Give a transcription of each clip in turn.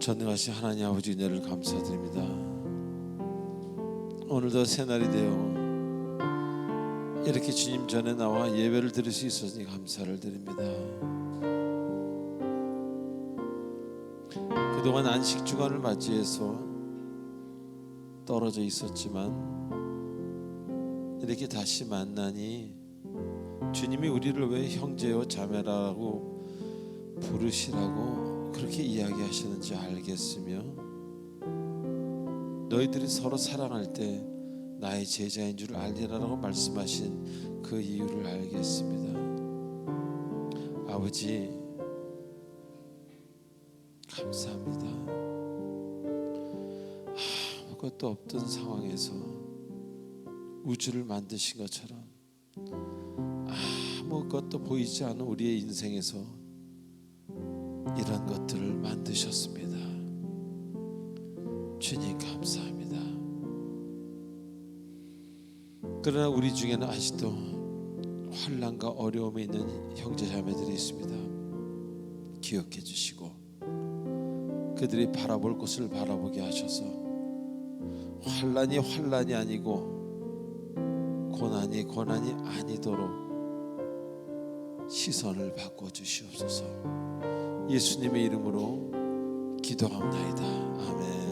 전능하신 하나님 아버지 은혜를 감사드립니다. 오늘도 새날이 되어 이렇게 주님 전에 나와 예배를 드릴 수 있었으니 감사를 드립니다. 그동안 안식 주간을 맞이해서 떨어져 있었지만 이렇게 다시 만나니 주님이 우리를 왜 형제요 자매라고 부르시라고 그렇게 이야기하시는지 알겠으며, 너희들이 서로 사랑할 때 나의 제자인 줄 알리라라고 말씀하신 그 이유를 알겠습니다. 아버지 감사합니다. 아무것도 없던 상황에서 우주를 만드신 것처럼 아무것도 보이지 않는 우리의 인생에서 이런 것들을 만드셨습니다. 주님 감사합니다. 그러나 우리 중에는 아직도 환난과 어려움에 있는 형제자매들이 있습니다. 기억해 주시고 그들이 바라볼 곳을 바라보게 하셔서 환난이 환난이 아니고 고난이 고난이 아니도록 시선을 바꿔 주시옵소서. 예수님의 이름으로 기도합나이다. 아멘.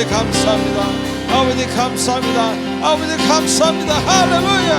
감사합니다. 아버지 감사합니다. 아버지 감사합니다. 할렐루야.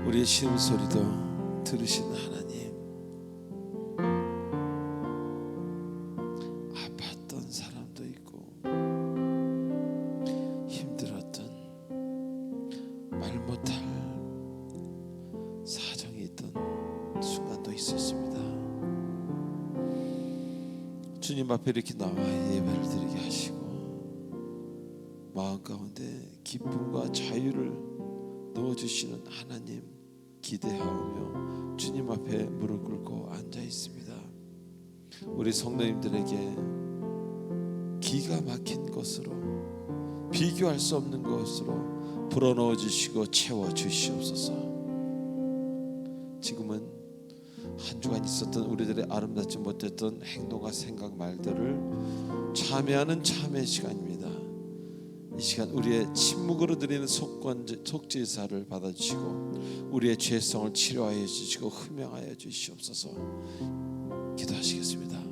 우리의 신음소리도 들으시는 하나님, 아팠던 사람도 있고 힘들었던 말 못할 사정이 있던 순간도 있었습니다. 주님 앞에 이렇게 나와 예배를 드리게 하시고 마음 가운데 기쁨과 자유를 넣어주시는 하나님 기대하며 주님 앞에 무릎 꿇고 앉아 있습니다. 우리 성도님들에게 기가 막힌 것으로, 비교할 수 없는 것으로 불어넣어 주시고 채워 주시옵소서. 지금은 한 주간 있었던 우리들의 아름답지 못했던 행동과 생각 말들을 참회하는 참회 시간입니다. 이 시간 우리의 침묵으로 드리는 속죄사를 받아주시고 우리의 죄성을 치료하여 주시고 흠양하여 주시옵소서. 기도하시겠습니다.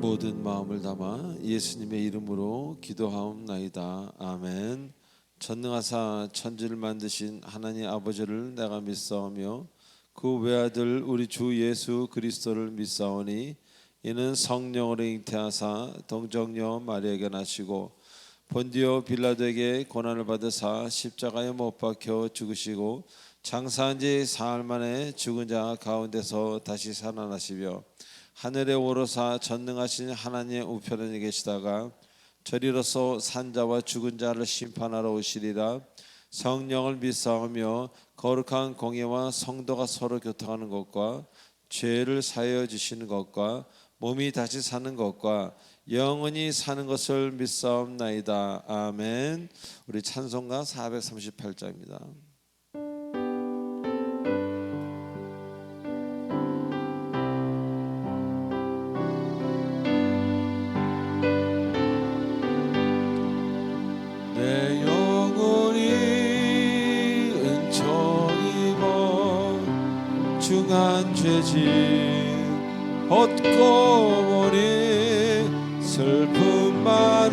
모든 마음을 담아 예수님의 이름으로 기도하옵나이다. 아멘. 전능하사 천지를 만드신 하나님 아버지를 내가 믿사오며 그 외아들 우리 주 예수 그리스도를 믿사오니 이는 성령으로 잉태하사 동정녀 마리아에게 나시고 본디오 빌라도에게 고난을 받으사 십자가에 못 박혀 죽으시고 장사한 지 사흘 만에 죽은 자 가운데서 다시 살아나시며 하늘에 오르사 전능하신 하나님의 우편에 계시다가 저리로서 산자와 죽은 자를 심판하러 오시리라. 성령을 믿사오며 거룩한 공예와 성도가 서로 교통하는 것과 죄를 사하여 주시는 것과 몸이 다시 사는 것과 영원히 사는 것을 믿사옵나이다. 아멘. 우리 찬송가 438장입니다. 죄짐 벗고 보니 슬픔 많은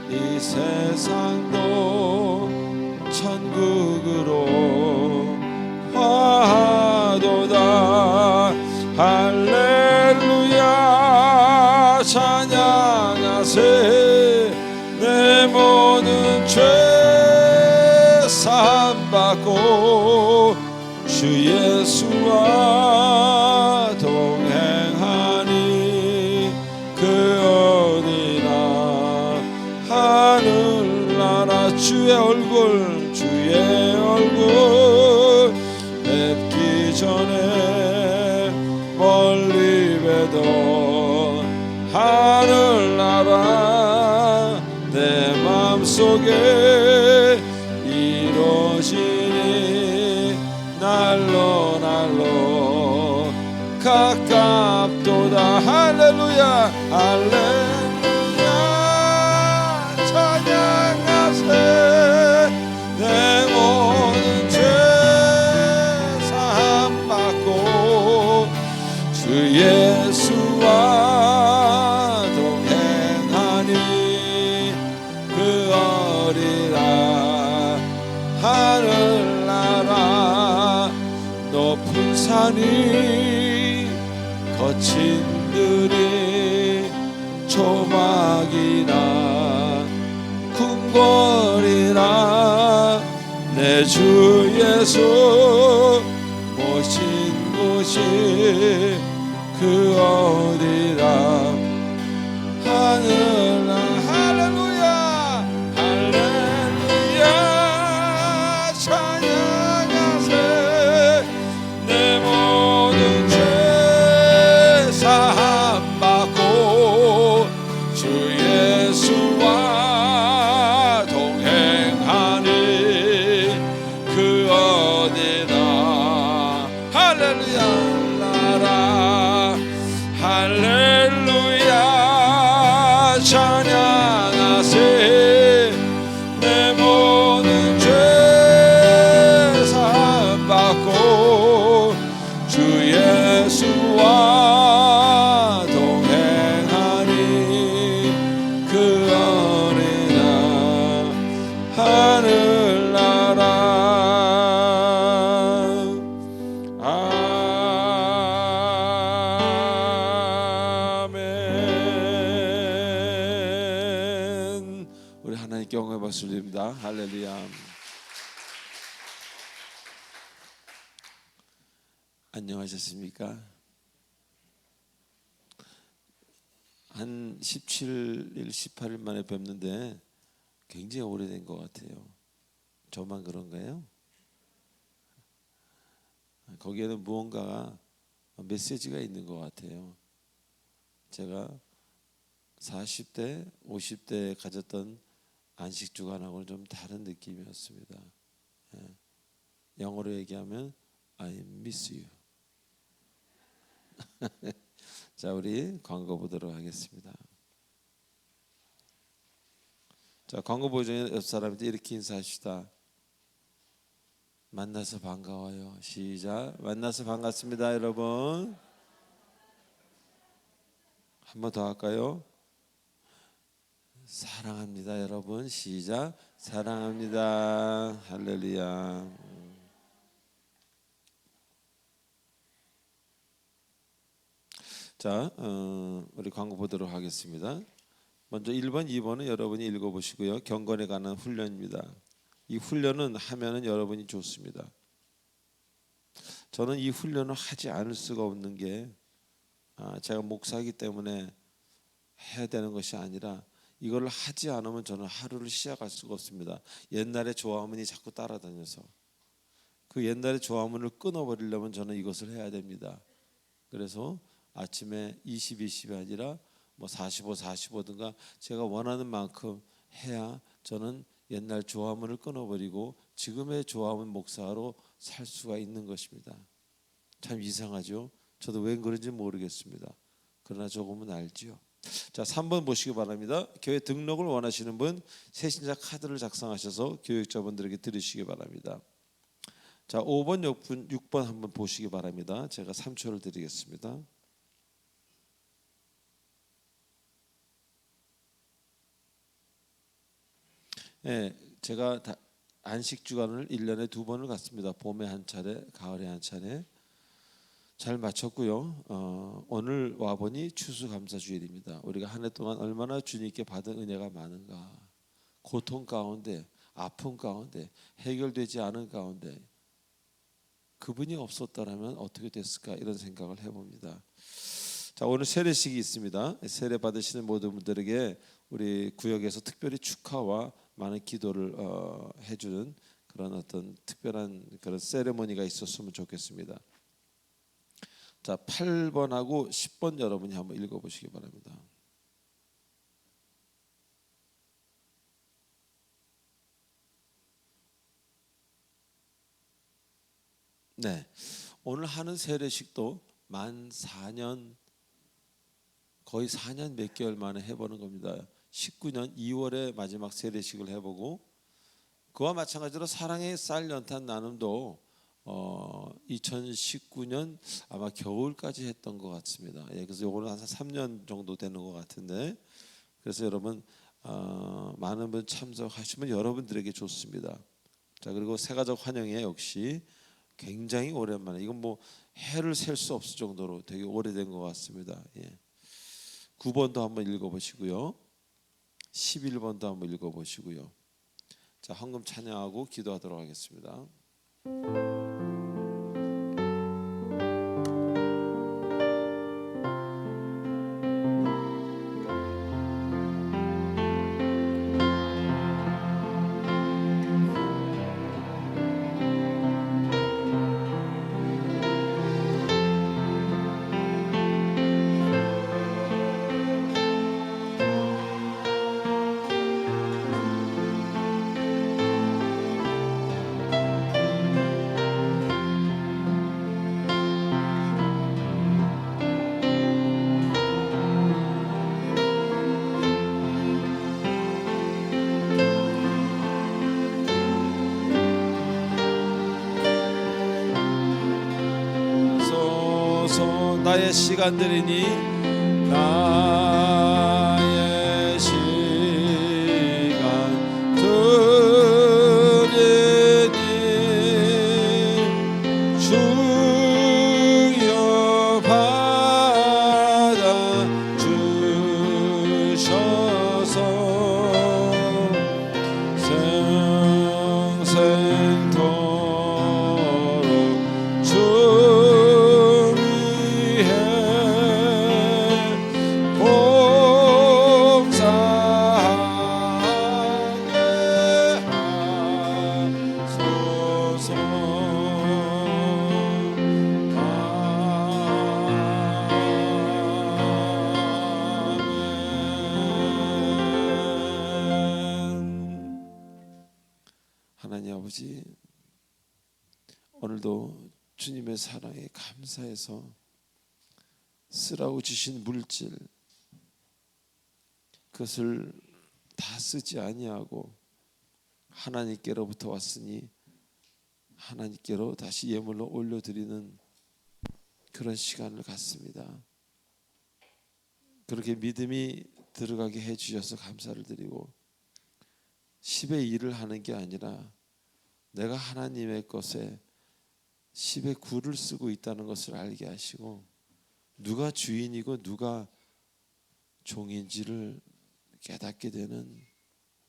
이 세상도 천국으로 화도다. 할렐루야 찬양하세. 내 모든 죄 사함받고 주 예수와 동행하니 그 어디나 하늘나라 주의 얼굴 뵙기 전에 멀리 뵈던 하늘나라 내 맘속에 이루어지니 날로 가깝도다. 할렐루야 할렐루야 찬양하세. 내 모든 죄 사함받고 주 예수와 동행하니 그 어리라 하늘나라. 높은 산이 거친 들이 조막이나 궁궐이나 내 주 예수 모신 곳이 그 어디라. 하늘나 할렐루야 할렐루야 찬양하세. 내 모든 죄 사함받고 주 예수와 동행하니 그 어디나. 할렐루야 나라 할렐루야 찬양하세. 내 모든 죄 사함받고 주 우리 하나님께 영광의 박수를 드립니다. 할렐루야. 안녕하셨습니까? 한 17일, 18일 만에 뵙는데 굉장히 오래된 것 같아요. 저만 그런가요? 거기에는 무언가가 메시지가 있는 것 같아요. 제가 40대, 50대에 가졌던 안식 주간하고는 좀 다른 느낌이었습니다. 영어로 얘기하면 I miss you. 자, 우리 광고 보도록 하겠습니다. 자, 광고 보기 전에 옆 사람한테 이렇게 인사합시다. 만나서 반가워요. 시작. 만나서 반갑습니다, 여러분. 한 번 더 할까요? 사랑합니다, 여러분. 시작. 사랑합니다. 할렐루야. 자, 우리 광고 보도록 하겠습니다. 먼저 1번, 2번은 여러분이 읽어보시고요. 경건에 관한 훈련입니다. 이 훈련은 하면은 여러분이 좋습니다. 저는 이 훈련을 하지 않을 수가 없는 게 제가 목사이기 때문에 해야 되는 것이 아니라 이걸 하지 않으면 저는 하루를 시작할 수가 없습니다. 옛날에 좋아하면이 자꾸 따라다녀서 그 옛날에 좋아하면을 끊어버리려면 저는 이것을 해야 됩니다. 그래서 아침에 20, 20이 아니라 뭐 45, 45든가 제가 원하는 만큼 해야 저는 옛날 좋아하면을 끊어버리고 지금의 좋아하면 목사로 살 수가 있는 것입니다. 참 이상하죠? 저도 왜 그런지 모르겠습니다. 그러나 조금은 알지요. 자, 3번 보시기 바랍니다. 교회 등록을 원하시는 분 새신자 카드를 작성하셔서 교육자분들에게 드리시기 바랍니다. 자, 5번, 6번 한번 보시기 바랍니다. 제가 3초를 드리겠습니다. 네, 제가 안식 주간을 1년에 2번을 갔습니다. 봄에 한 차례, 가을에 한 차례. 잘 마쳤고요. 오늘 와보니 추수감사주일입니다. 우리가 한 해 동안 얼마나 주님께 받은 은혜가 많은가. 고통 가운데, 아픔 가운데, 해결되지 않은 가운데 그분이 없었더라면 어떻게 됐을까 이런 생각을 해봅니다. 자, 오늘 세례식이 있습니다. 세례 받으시는 모든 분들에게 우리 구역에서 특별히 축하와 많은 기도를 해주는 그런 어떤 특별한 그런 세레모니가 있었으면 좋겠습니다. 자, 8번하고 10번 여러분이 한번 읽어보시기 바랍니다. 네, 오늘 하는 세례식도 만 4년 거의 4년 몇 개월 만에 해보는 겁니다. 19년 2월에 마지막 세례식을 해보고 그와 마찬가지로 사랑의 쌀 연탄 나눔도 2019년 아마 겨울까지 했던 것 같습니다. 그래서 요거는 한 3년 정도 되는 것 같은데 그래서 여러분 많은 분 참석하시면 여러분들에게 좋습니다. 자, 그리고 새가족 환영회 역시 굉장히 오랜만에 이건 뭐 해를 셀 수 없을 정도로 되게 오래된 것 같습니다. 9번도 한번 읽어보시고요. 11번도 한번 읽어보시고요. 자, 헌금 찬양하고 기도하도록 하겠습니다. 나의 시간들이니 나의 시간들이니 주여 받아 주셔서 하나님 아버지, 오늘도 주님의 사랑에 감사해서 쓰라고 주신 물질, 그것을 다 쓰지 아니하고 하나님께로부터 왔으니 하나님께로 다시 예물로 올려드리는 그런 시간을 갖습니다. 그렇게 믿음이 들어가게 해주셔서 감사를 드리고, 10의 1을 하는 게 아니라 내가 하나님의 것에 10의 9를 쓰고 있다는 것을 알게 하시고, 누가 주인이고 누가 종인지를 깨닫게 되는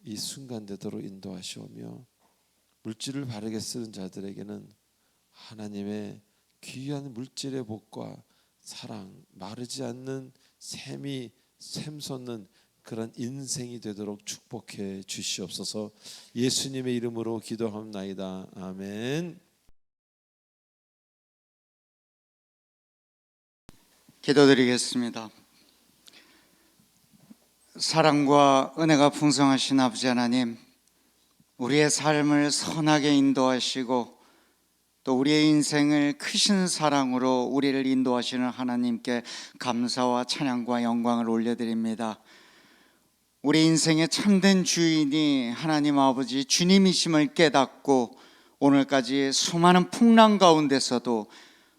이 순간되도록 인도하시오며, 물질을 바르게 쓰는 자들에게는 하나님의 귀한 물질의 복과 사랑, 마르지 않는 샘이 샘솟는 그런 인생이 되도록 축복해 주시옵소서. 예수님의 이름으로 기도합나이다. 아멘. 기도드리겠습니다. 사랑과 은혜가 풍성하신 아버지 하나님, 우리의 삶을 선하게 인도하시고 또 우리의 인생을 크신 사랑으로 우리를 인도하시는 하나님께 감사와 찬양과 영광을 올려드립니다. 우리 인생의 참된 주인이 하나님 아버지 주님이심을 깨닫고 오늘까지 수많은 풍랑 가운데서도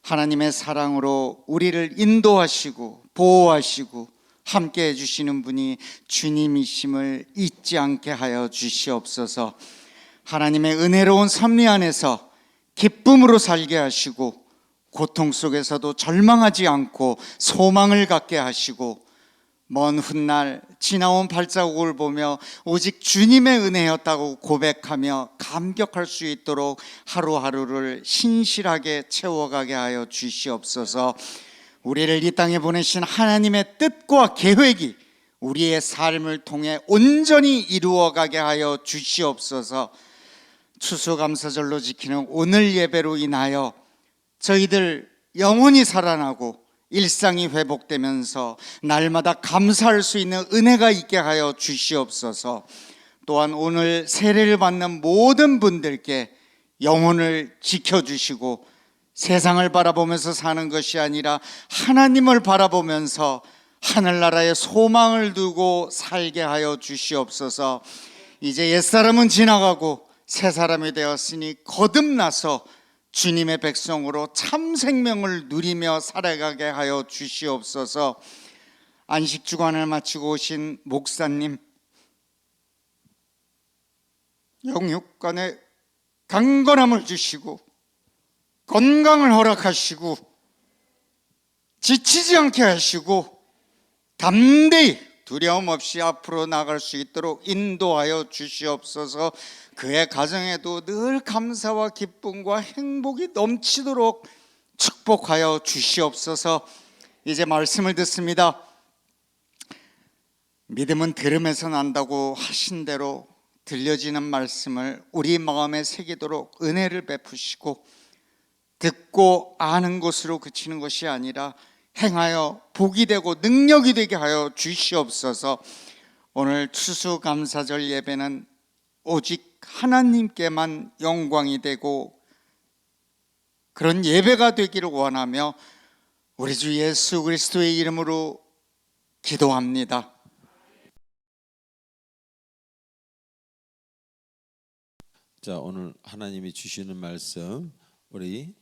하나님의 사랑으로 우리를 인도하시고 보호하시고 함께 해주시는 분이 주님이심을 잊지 않게 하여 주시옵소서. 하나님의 은혜로운 섭리 안에서 기쁨으로 살게 하시고, 고통 속에서도 절망하지 않고 소망을 갖게 하시고, 먼 훗날 지나온 발자국을 보며 오직 주님의 은혜였다고 고백하며 감격할 수 있도록 하루하루를 신실하게 채워가게 하여 주시옵소서. 우리를 이 땅에 보내신 하나님의 뜻과 계획이 우리의 삶을 통해 온전히 이루어가게 하여 주시옵소서. 추수감사절로 지키는 오늘 예배로 인하여 저희들 영혼이 살아나고 일상이 회복되면서 날마다 감사할 수 있는 은혜가 있게 하여 주시옵소서. 또한 오늘 세례를 받는 모든 분들께 영혼을 지켜주시고 세상을 바라보면서 사는 것이 아니라 하나님을 바라보면서 하늘나라에 소망을 두고 살게 하여 주시옵소서. 이제 옛사람은 지나가고 새 사람이 되었으니 거듭나서 주님의 백성으로 참 생명을 누리며 살아가게 하여 주시옵소서. 안식 주간을 마치고 오신 목사님, 영육간에 강건함을 주시고 건강을 허락하시고 지치지 않게 하시고 담대히 두려움 없이 앞으로 나갈 수 있도록 인도하여 주시옵소서. 그의 가정에도 늘 감사와 기쁨과 행복이 넘치도록 축복하여 주시옵소서. 이제 말씀을 듣습니다. 믿음은 들음에서 난다고 하신 대로 들려지는 말씀을 우리 마음에 새기도록 은혜를 베푸시고, 듣고 아는 것으로 그치는 것이 아니라 행하여 복이 되고 능력이 되게 하여 주시옵소서. 오늘 추수감사절 예배는 오직 하나님께만 영광이 되고 그런 예배가 되기를 원하며 우리 주 예수 그리스도의 이름으로 기도합니다. 자, 오늘 하나님이 주시는 말씀, 우리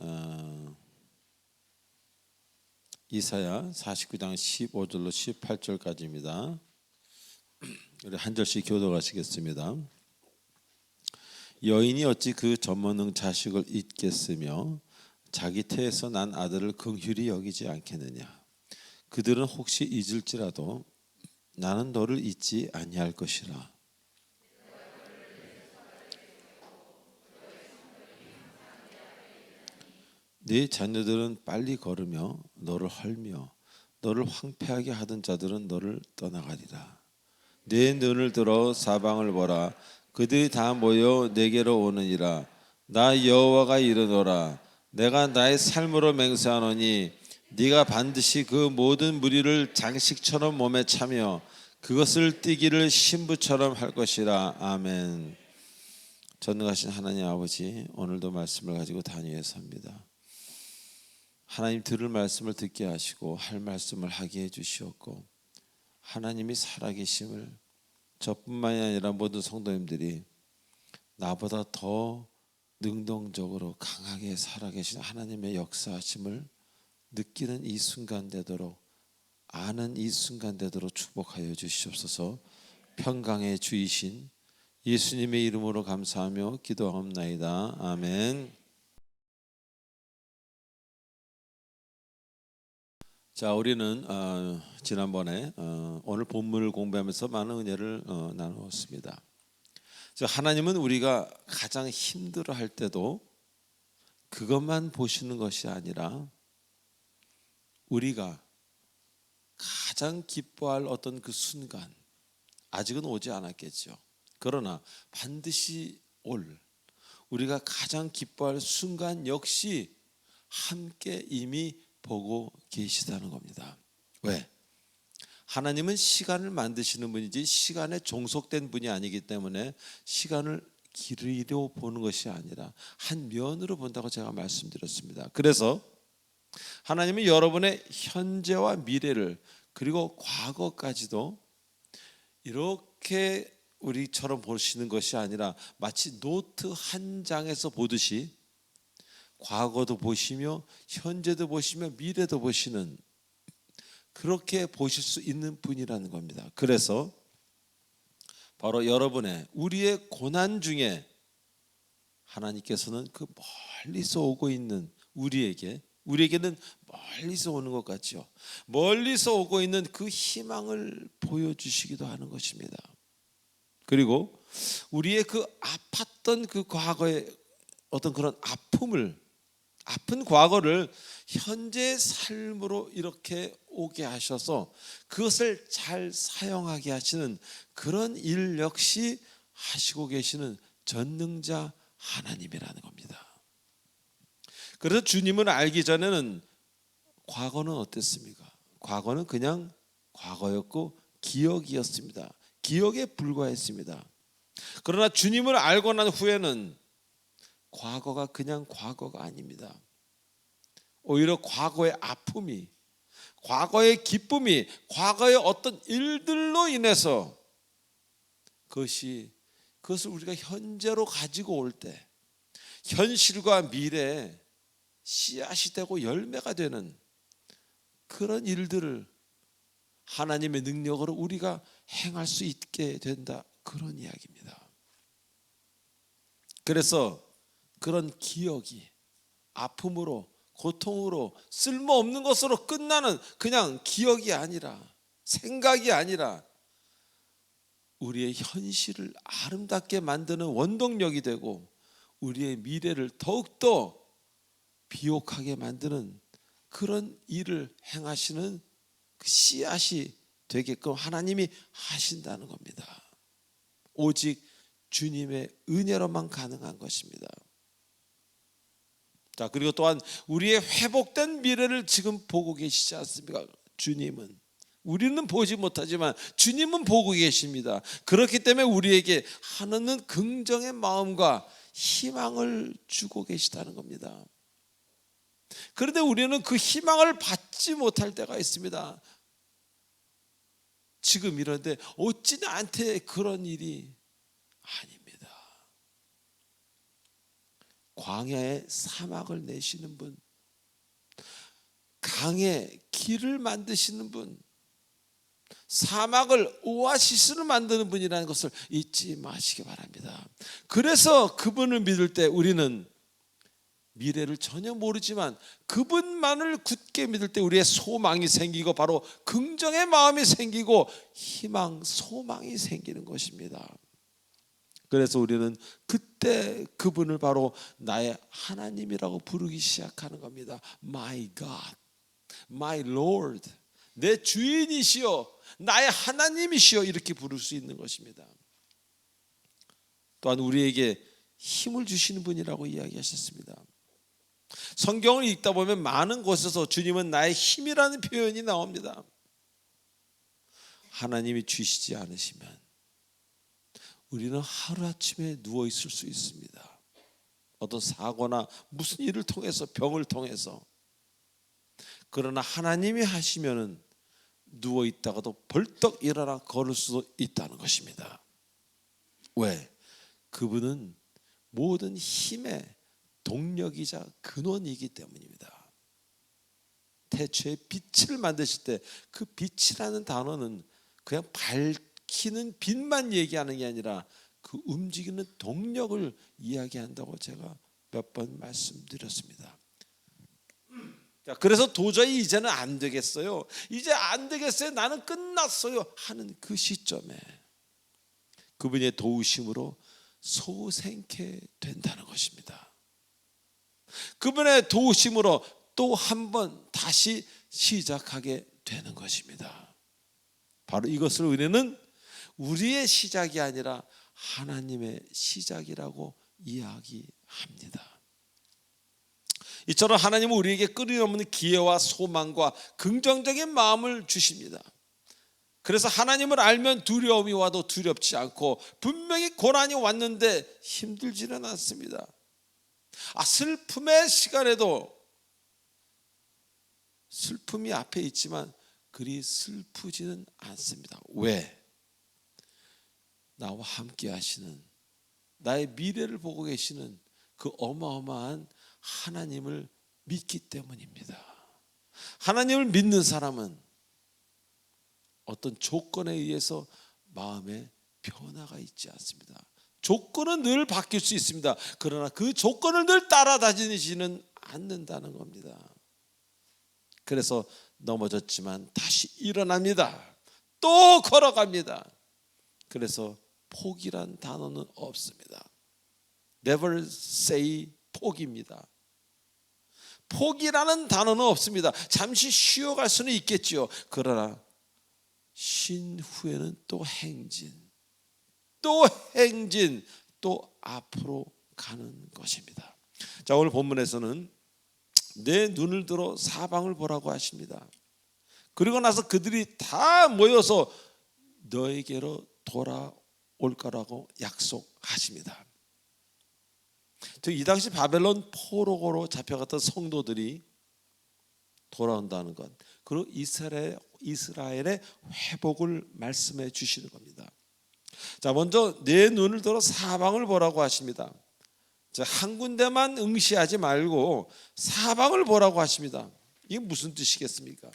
이사야 49장 15절로 18절까지입니다. 우리 한 절씩 교독하시겠습니다. 여인이 어찌 그 젖먹는 자식을 잊겠으며 자기 태에서 난 아들을 긍휼히 여기지 않겠느냐. 그들은 혹시 잊을지라도 나는 너를 잊지 아니할 것이라. 네 자녀들은 빨리 걸으며 너를 헐며 너를 황폐하게 하던 자들은 너를 떠나가리라. 내 눈을 들어 사방을 보라. 그들이 다 모여 내게로 오느니라. 나 여호와가 이르노라. 내가 나의 삶으로 맹세하노니 네가 반드시 그 모든 무리를 장식처럼 몸에 차며 그것을 띠기를 신부처럼 할 것이라. 아멘. 전능하신 하나님 아버지, 오늘도 말씀을 가지고 단위에 섭니다. 하나님 들을 말씀을 듣게 하시고 할 말씀을 하게 해주시옵고, 하나님이 살아계심을 저뿐만이 아니라 모든 성도님들이 나보다 더 능동적으로 강하게 살아계신 하나님의 역사하심을 느끼는 이 순간 되도록, 아는 이 순간 되도록 축복하여 주시옵소서. 평강의 주이신 예수님의 이름으로 감사하며 기도하옵나이다. 아멘. 자, 우리는 지난번에 오늘 본문을 공부하면서 많은 은혜를 나누었습니다. 하나님은 우리가 가장 힘들어할 때도 그것만 보시는 것이 아니라 우리가 가장 기뻐할 어떤 그 순간, 아직은 오지 않았겠죠. 그러나 반드시 올 우리가 가장 기뻐할 순간 역시 함께 이미 보고 계시다는 겁니다. 왜? 하나님은 시간을 만드시는 분이지 시간에 종속된 분이 아니기 때문에 시간을 길이로 보는 것이 아니라 한 면으로 본다고 제가 말씀드렸습니다. 그래서 하나님은 여러분의 현재와 미래를 그리고 과거까지도 이렇게 우리처럼 보시는 것이 아니라 마치 노트 한 장에서 보듯이 과거도 보시며 현재도 보시며 미래도 보시는, 그렇게 보실 수 있는 분이라는 겁니다. 그래서 바로 여러분의 우리의 고난 중에 하나님께서는 그 멀리서 오고 있는 우리에게는 멀리서 오는 것 같죠. 멀리서 오고 있는 그 희망을 보여주시기도 하는 것입니다. 그리고 우리의 그 아팠던 그 과거의 어떤 그런 아픈 과거를 현재의 삶으로 이렇게 오게 하셔서 그것을 잘 사용하게 하시는 그런 일 역시 하시고 계시는 전능자 하나님이라는 겁니다. 그래서 주님을 알기 전에는 과거는 어땠습니까? 과거는 그냥 과거였고 기억이었습니다. 기억에 불과했습니다. 그러나 주님을 알고 난 후에는 과거가 그냥 과거가 아닙니다. 오히려 과거의 아픔이, 과거의 기쁨이, 과거의 어떤 일들로 인해서 그것을 우리가 현재로 가지고 올 때 현실과 미래에 씨앗이 되고 열매가 되는 그런 일들을 하나님의 능력으로 우리가 행할 수 있게 된다, 그런 이야기입니다. 그래서 그런 기억이 아픔으로, 고통으로, 쓸모없는 것으로 끝나는 그냥 기억이 아니라, 생각이 아니라 우리의 현실을 아름답게 만드는 원동력이 되고 우리의 미래를 더욱더 비옥하게 만드는 그런 일을 행하시는 그 씨앗이 되게끔 하나님이 하신다는 겁니다. 오직 주님의 은혜로만 가능한 것입니다. 자, 그리고 또한 우리의 회복된 미래를 지금 보고 계시지 않습니까? 주님은, 우리는 보지 못하지만 주님은 보고 계십니다. 그렇기 때문에 우리에게 하나는 긍정의 마음과 희망을 주고 계시다는 겁니다. 그런데 우리는 그 희망을 받지 못할 때가 있습니다. 지금 이런데 어찌 나한테 그런 일이? 아닙니다. 광야에 사막을 내시는 분, 강에 길을 만드시는 분, 사막을 오아시스로 만드는 분이라는 것을 잊지 마시기 바랍니다. 그래서 그분을 믿을 때 우리는 미래를 전혀 모르지만 그분만을 굳게 믿을 때 우리의 소망이 생기고 바로 긍정의 마음이 생기고 희망, 소망이 생기는 것입니다. 그래서 우리는 그때 그분을 바로 나의 하나님이라고 부르기 시작하는 겁니다. My God, My Lord, 내 주인이시여, 나의 하나님이시여, 이렇게 부를 수 있는 것입니다. 또한 우리에게 힘을 주시는 분이라고 이야기하셨습니다. 성경을 읽다 보면 많은 곳에서 주님은 나의 힘이라는 표현이 나옵니다. 하나님이 주시지 않으시면 우리는 하루아침에 누워 있을 수 있습니다. 어떤 사고나 무슨 일을 통해서, 병을 통해서. 그러나 하나님이 하시면은 누워 있다가도 벌떡 일어나 걸을 수도 있다는 것입니다. 왜? 그분은 모든 힘의 동력이자 근원이기 때문입니다. 태초에 빛을 만드실 때 그 빛이라는 단어는 그냥 밝히는 빛만 얘기하는 게 아니라 그 움직이는 동력을 이야기한다고 제가 몇 번 말씀드렸습니다. 자, 그래서 도저히 이제는 안 되겠어요. 이제 안 되겠어요. 나는 끝났어요. 하는 그 시점에 그분의 도우심으로 소생케 된다는 것입니다. 그분의 도우심으로 또 한 번 다시 시작하게 되는 것입니다. 바로 이것을 우리는 우리의 시작이 아니라 하나님의 시작이라고 이야기합니다. 이처럼 하나님은 우리에게 끊임없는 기회와 소망과 긍정적인 마음을 주십니다. 그래서 하나님을 알면 두려움이 와도 두렵지 않고, 분명히 고난이 왔는데 힘들지는 않습니다. 슬픔의 시간에도 슬픔이 앞에 있지만 그리 슬프지는 않습니다. 왜? 나와 함께 하시는, 나의 미래를 보고 계시는 그 어마어마한 하나님을 믿기 때문입니다. 하나님을 믿는 사람은 어떤 조건에 의해서 마음에 변화가 있지 않습니다. 조건은 늘 바뀔 수 있습니다. 그러나 그 조건을 늘 따라다니지는 않는다는 겁니다. 그래서 넘어졌지만 다시 일어납니다. 또 걸어갑니다. 그래서 포기란 단어는 없습니다. Never say 포기입니다. 포기라는 단어는 없습니다. 잠시 쉬어갈 수는 있겠지요. 그러나 쉰 후에는 또 행진, 또 행진, 또 앞으로 가는 것입니다. 자, 오늘 본문에서는 내 눈을 들어 사방을 보라고 하십니다. 그리고 나서 그들이 다 모여서 너에게로 돌아올 거라고 약속하십니다. 즉 이 당시 바벨론 포로로 잡혀갔던 성도들이 돌아온다는 것, 그리고 이스라엘의 회복을 말씀해 주시는 겁니다. 자, 먼저 내 눈을 들어 사방을 보라고 하십니다. 자, 한 군데만 응시하지 말고 사방을 보라고 하십니다. 이게 무슨 뜻이겠습니까?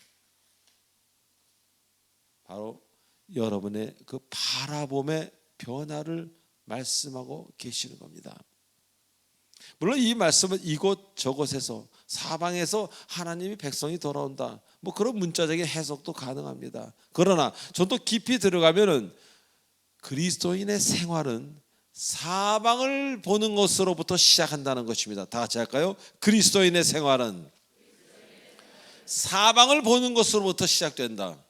바로 여러분의 그 바라봄의 변화를 말씀하고 계시는 겁니다. 물론 이 말씀은 이곳 저곳에서, 사방에서 하나님이 백성이 돌아온다, 뭐 그런 문자적인 해석도 가능합니다. 그러나 좀 더 깊이 들어가면은 그리스도인의 생활은 사방을 보는 것으로부터 시작한다는 것입니다. 다 같이 할까요? 그리스도인의 생활은 사방을 보는 것으로부터 시작된다.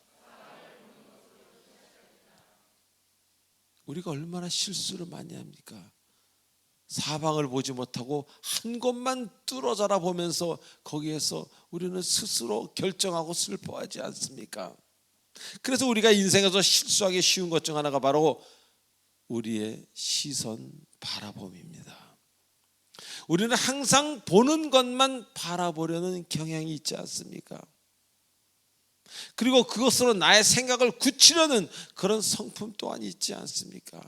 우리가 얼마나 실수를 많이 합니까? 사방을 보지 못하고 한 곳만 뚫어져라 보면서 거기에서 우리는 스스로 결정하고 슬퍼하지 않습니까? 그래서 우리가 인생에서 실수하기 쉬운 것 중 하나가 바로 우리의 시선 바라봄입니다. 우리는 항상 보는 것만 바라보려는 경향이 있지 않습니까? 그리고 그것으로 나의 생각을 굳히려는 그런 성품 또한 있지 않습니까?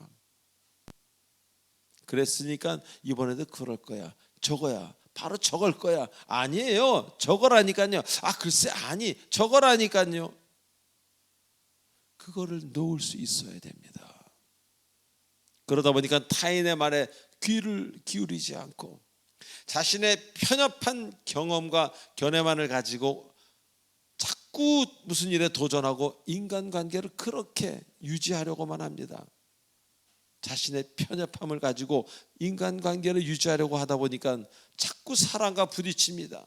그랬으니까 이번에도 그럴 거야, 저거야, 바로 저걸 거야. 아니에요, 저거라니까요. 글쎄, 아니, 저거라니까요. 그거를 놓을 수 있어야 됩니다. 그러다 보니까 타인의 말에 귀를 기울이지 않고 자신의 편협한 경험과 견해만을 가지고 자꾸 무슨 일에 도전하고 인간관계를 그렇게 유지하려고만 합니다. 자신의 편협함을 가지고 인간관계를 유지하려고 하다 보니까 자꾸 사람과 부딪힙니다.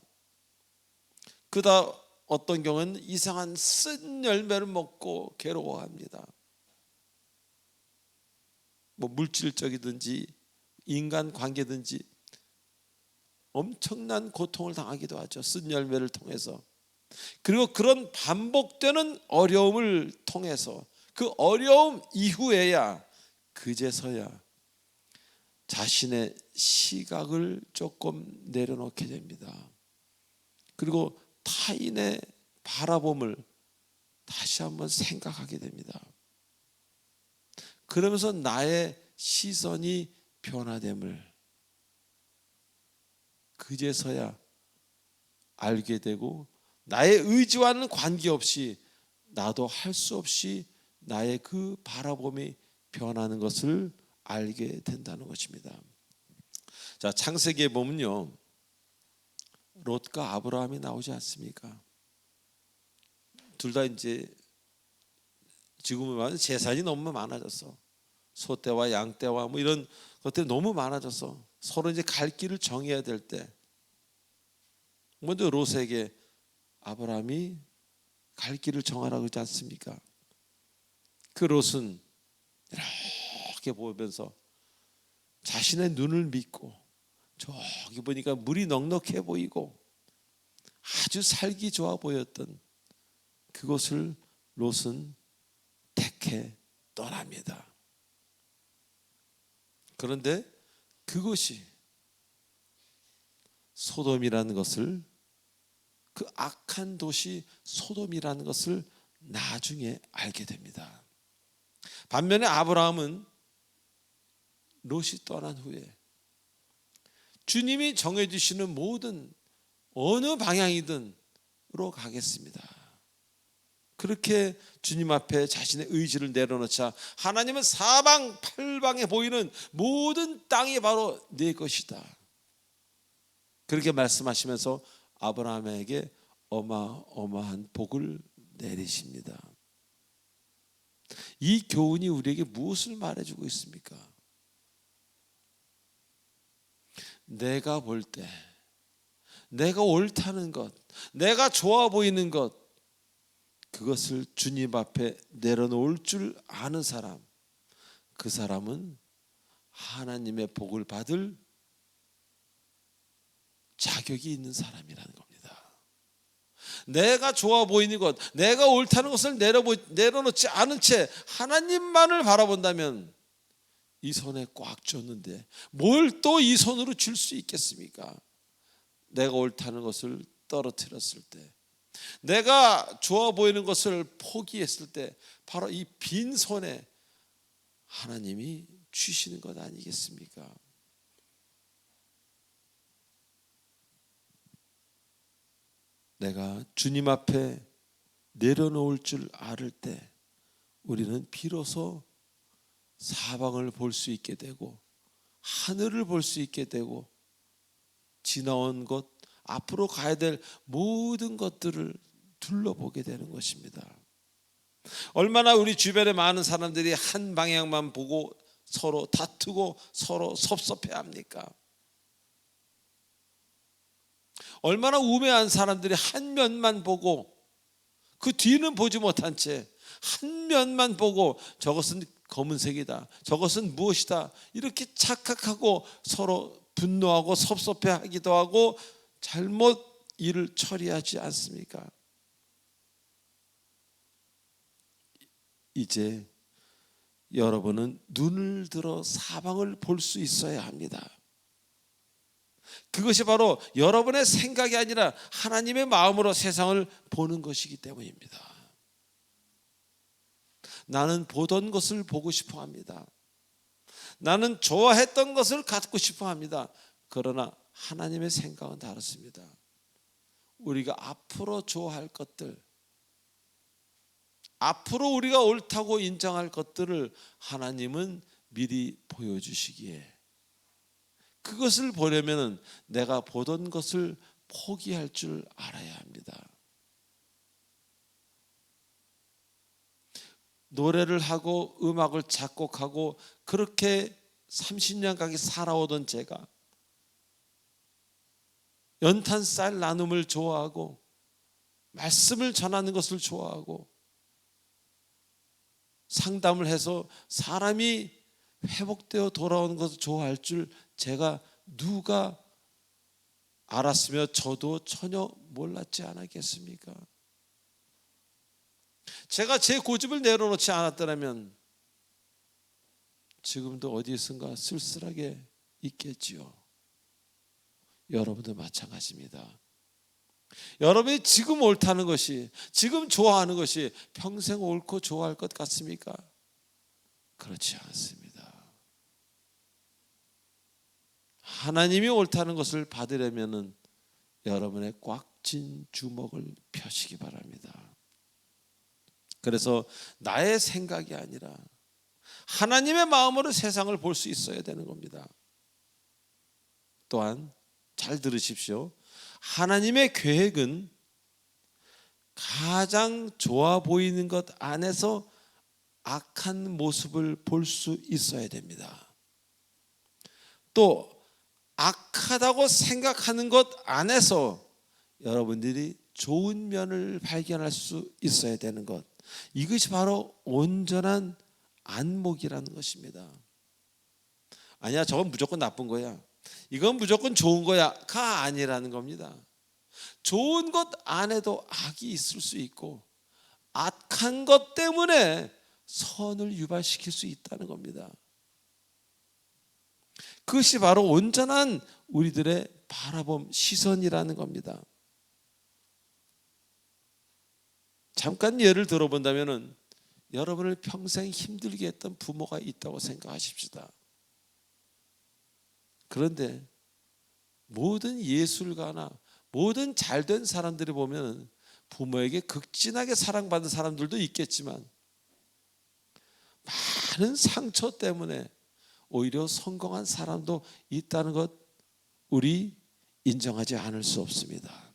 그러다 어떤 경우는 이상한 쓴 열매를 먹고 괴로워합니다. 뭐 물질적이든지 인간관계든지 엄청난 고통을 당하기도 하죠. 쓴 열매를 통해서. 그리고 그런 반복되는 어려움을 통해서 그 어려움 이후에야 그제서야 자신의 시각을 조금 내려놓게 됩니다. 그리고 타인의 바라봄을 다시 한번 생각하게 됩니다. 그러면서 나의 시선이 변화됨을 그제서야 알게 되고, 나의 의지와는 관계없이 나도 할 수 없이 나의 그 바라봄이 변하는 것을 알게 된다는 것입니다. 자, 창세기에 보면요, 롯과 아브라함이 나오지 않습니까? 둘 다 이제 지금은 말하는 재산이 너무 많아졌어. 소떼와 양떼와 뭐 이런 것들이 너무 많아져서 서로 이제 갈 길을 정해야 될 때, 먼저 롯에게 아브라함이 갈 길을 정하라고 하지 않습니까? 그 롯은 이렇게 보면서 자신의 눈을 믿고, 저기 보니까 물이 넉넉해 보이고 아주 살기 좋아 보였던 그곳을 롯은 택해 떠납니다. 그런데 그것이 소돔이라는 것을, 그 악한 도시 소돔이라는 것을 나중에 알게 됩니다. 반면에 아브라함은 롯이 떠난 후에 주님이 정해주시는 모든 어느 방향이든으로 가겠습니다, 그렇게 주님 앞에 자신의 의지를 내려놓자 하나님은 사방팔방에 보이는 모든 땅이 바로 네 것이다, 그렇게 말씀하시면서 아브라함에게 어마어마한 복을 내리십니다. 이 교훈이 우리에게 무엇을 말해주고 있습니까? 내가 볼 때 내가 옳다는 것, 내가 좋아 보이는 것, 그것을 주님 앞에 내려놓을 줄 아는 사람, 그 사람은 하나님의 복을 받을 자격이 있는 사람이라는 겁니다. 내가 좋아 보이는 것, 내가 옳다는 것을 내려놓지 않은 채 하나님만을 바라본다면 이 손에 꽉 쥐었는데 뭘 또 이 손으로 줄 수 있겠습니까? 내가 옳다는 것을 떨어뜨렸을 때, 내가 좋아 보이는 것을 포기했을 때 바로 이 빈손에 하나님이 주시는 것 아니겠습니까? 내가 주님 앞에 내려놓을 줄 알을 때 우리는 비로소 사방을 볼 수 있게 되고 하늘을 볼 수 있게 되고 지나온 것, 앞으로 가야 될 모든 것들을 둘러보게 되는 것입니다. 얼마나 우리 주변에 많은 사람들이 한 방향만 보고 서로 다투고 서로 섭섭해합니까? 얼마나 우매한 사람들이 한 면만 보고 그 뒤는 보지 못한 채 한 면만 보고 저것은 검은색이다, 저것은 무엇이다, 이렇게 착각하고 서로 분노하고 섭섭해하기도 하고 잘못 일을 처리하지 않습니까? 이제 여러분은 눈을 들어 사방을 볼 수 있어야 합니다. 그것이 바로 여러분의 생각이 아니라 하나님의 마음으로 세상을 보는 것이기 때문입니다. 나는 보던 것을 보고 싶어 합니다. 나는 좋아했던 것을 갖고 싶어 합니다. 그러나 하나님의 생각은 다릅니다. 우리가 앞으로 좋아할 것들, 앞으로 우리가 옳다고 인정할 것들을 하나님은 미리 보여주시기에, 그것을 보려면 내가 보던 것을 포기할 줄 알아야 합니다. 노래를 하고 음악을 작곡하고 그렇게 30년 가까이 살아오던 제가 연탄 쌀 나눔을 좋아하고 말씀을 전하는 것을 좋아하고 상담을 해서 사람이 회복되어 돌아오는 것을 좋아할 줄 제가 누가 알았으며 저도 전혀 몰랐지 않았겠습니까? 제가 제 고집을 내려놓지 않았더라면 지금도 어디선가 쓸쓸하게 있겠지요. 여러분도 마찬가지입니다. 여러분이 지금 옳다는 것이, 지금 좋아하는 것이 평생 옳고 좋아할 것 같습니까? 그렇지 않습니다. 하나님이 옳다는 것을 받으려면 여러분의 꽉 쥔 주먹을 펴시기 바랍니다. 그래서 나의 생각이 아니라 하나님의 마음으로 세상을 볼 수 있어야 되는 겁니다. 또한 잘 들으십시오. 하나님의 계획은 가장 좋아 보이는 것 안에서 악한 모습을 볼 수 있어야 됩니다. 또 악하다고 생각하는 것 안에서 여러분들이 좋은 면을 발견할 수 있어야 되는 것, 이것이 바로 온전한 안목이라는 것입니다. 아니야, 저건 무조건 나쁜 거야, 이건 무조건 좋은 거야가 아니라는 겁니다. 좋은 것 안에도 악이 있을 수 있고 악한 것 때문에 선을 유발시킬 수 있다는 겁니다. 그것이 바로 온전한 우리들의 바라봄 시선이라는 겁니다. 잠깐 예를 들어본다면 여러분을 평생 힘들게 했던 부모가 있다고 생각하십시다. 그런데 모든 예술가나 모든 잘된 사람들이 보면 부모에게 극진하게 사랑받은 사람들도 있겠지만 많은 상처 때문에 오히려 성공한 사람도 있다는 것, 우리 인정하지 않을 수 없습니다.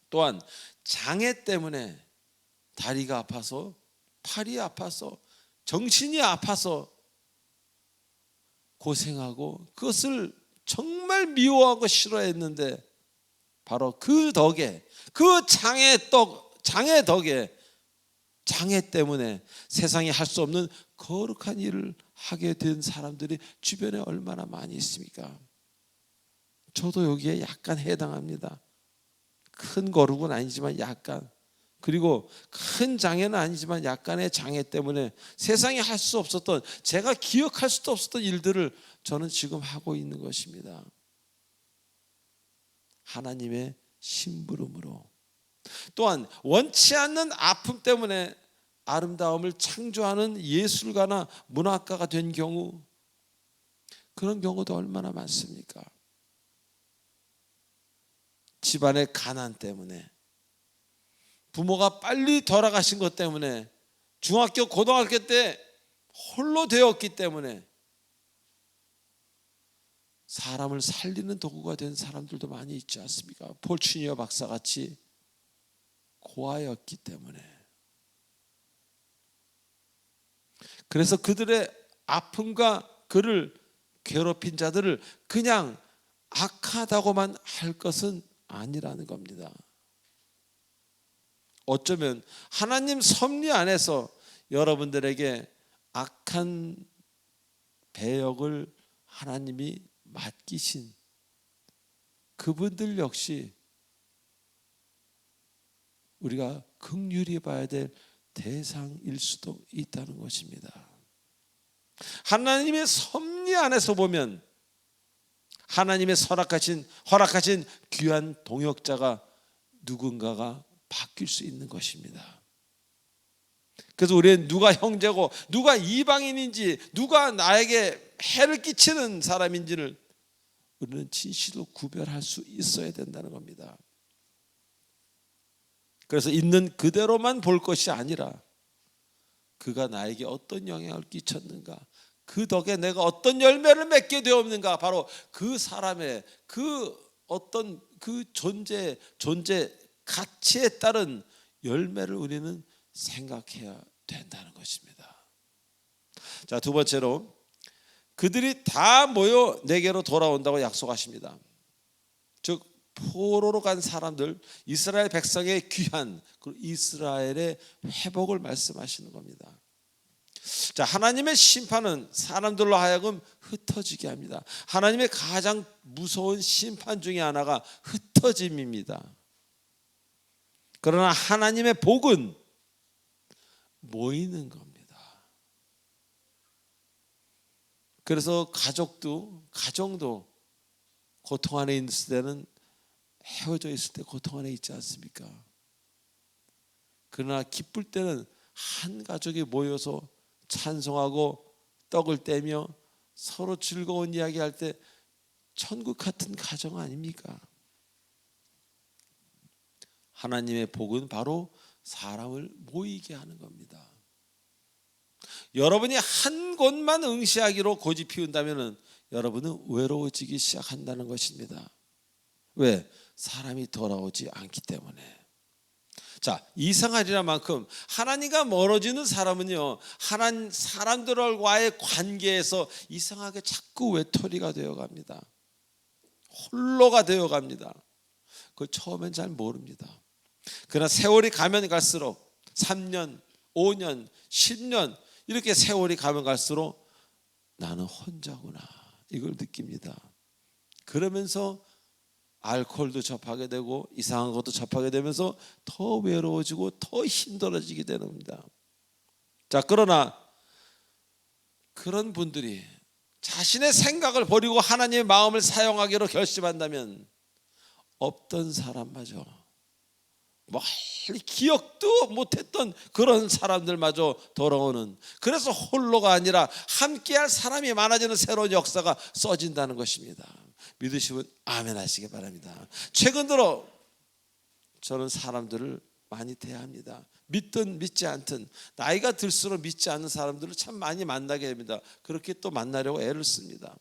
또한 장애 때문에 다리가 아파서, 팔이 아파서, 정신이 아파서 고생하고 그것을 정말 미워하고 싫어했는데 바로 그 덕에, 그 장애 덕에, 장애 때문에 세상에 할 수 없는 거룩한 일을 하게 된 사람들이 주변에 얼마나 많이 있습니까? 저도 여기에 약간 해당합니다. 큰 거룩은 아니지만 약간, 그리고 큰 장애는 아니지만 약간의 장애 때문에 세상에 할 수 없었던, 제가 기억할 수도 없었던 일들을 저는 지금 하고 있는 것입니다. 하나님의 심부름으로. 또한 원치 않는 아픔 때문에 아름다움을 창조하는 예술가나 문학가가 된 경우, 그런 경우도 얼마나 많습니까? 집안의 가난 때문에, 부모가 빨리 돌아가신 것 때문에, 중학교 고등학교 때 홀로 되었기 때문에 사람을 살리는 도구가 된 사람들도 많이 있지 않습니까? 폴추니어 박사같이 고아였기 때문에. 그래서 그들의 아픔과 그를 괴롭힌 자들을 그냥 악하다고만 할 것은 아니라는 겁니다. 어쩌면 하나님 섭리 안에서 여러분들에게 악한 배역을 하나님이 맡기신 그분들 역시 우리가 긍휼히 봐야 될 대상일 수도 있다는 것입니다. 하나님의 섭리 안에서 보면 하나님의 허락하신 귀한 동역자가 누군가가 바뀔 수 있는 것입니다. 그래서 우리는 누가 형제고 누가 이방인인지, 누가 나에게 해를 끼치는 사람인지를 우리는 진실로 구별할 수 있어야 된다는 겁니다. 그래서 있는 그대로만 볼 것이 아니라 그가 나에게 어떤 영향을 끼쳤는가, 그 덕에 내가 어떤 열매를 맺게 되었는가, 바로 그 사람의 그 어떤 그 존재 가치에 따른 열매를 우리는 생각해야 된다는 것입니다. 자, 두 번째로 그들이 다 모여 내게로 돌아온다고 약속하십니다. 즉 포로로 간 사람들, 이스라엘 백성의 귀한 이스라엘의 회복을 말씀하시는 겁니다. 자, 하나님의 심판은 사람들로 하여금 흩어지게 합니다. 하나님의 가장 무서운 심판 중에 하나가 흩어짐입니다. 그러나 하나님의 복은 모이는 겁니다. 그래서 가정도 고통 안에 있을 때는 헤어져 있을 때 고통 안에 있지 않습니까? 그러나 기쁠 때는 한 가족이 모여서 찬송하고 떡을 떼며 서로 즐거운 이야기할 때 천국 같은 가정 아닙니까? 하나님의 복은 바로 사람을 모이게 하는 겁니다. 여러분이 한 곳만 응시하기로 고집 피운다면 여러분은 외로워지기 시작한다는 것입니다. 왜? 사람이 돌아오지 않기 때문에. 자, 이상하리라 만큼 하나님과 멀어지는 사람은요, 하나님 사람들과의 관계에서 이상하게 자꾸 외톨이가 되어갑니다. 홀로가 되어갑니다. 그걸 처음엔 잘 모릅니다. 그러나 세월이 가면 갈수록 3년, 5년, 10년 이렇게 세월이 가면 갈수록 나는 혼자구나 이걸 느낍니다. 그러면서 알코올도 접하게 되고 이상한 것도 접하게 되면서 더 외로워지고 더 힘들어지게 되는 겁니다. 자, 그러나 그런 분들이 자신의 생각을 버리고 하나님의 마음을 사용하기로 결심한다면 없던 사람마저 멀리 기억도 못했던 그런 사람들마저 돌아오는, 그래서 홀로가 아니라 함께할 사람이 많아지는 새로운 역사가 써진다는 것입니다. 믿으시면 아멘 하시기 바랍니다. 최근 들어 저는 사람들을 많이 대합니다. 믿든 믿지 않든 나이가 들수록 믿지 않는 사람들을 참 많이 만나게 됩니다. 그렇게 또 만나려고 애를 씁니다.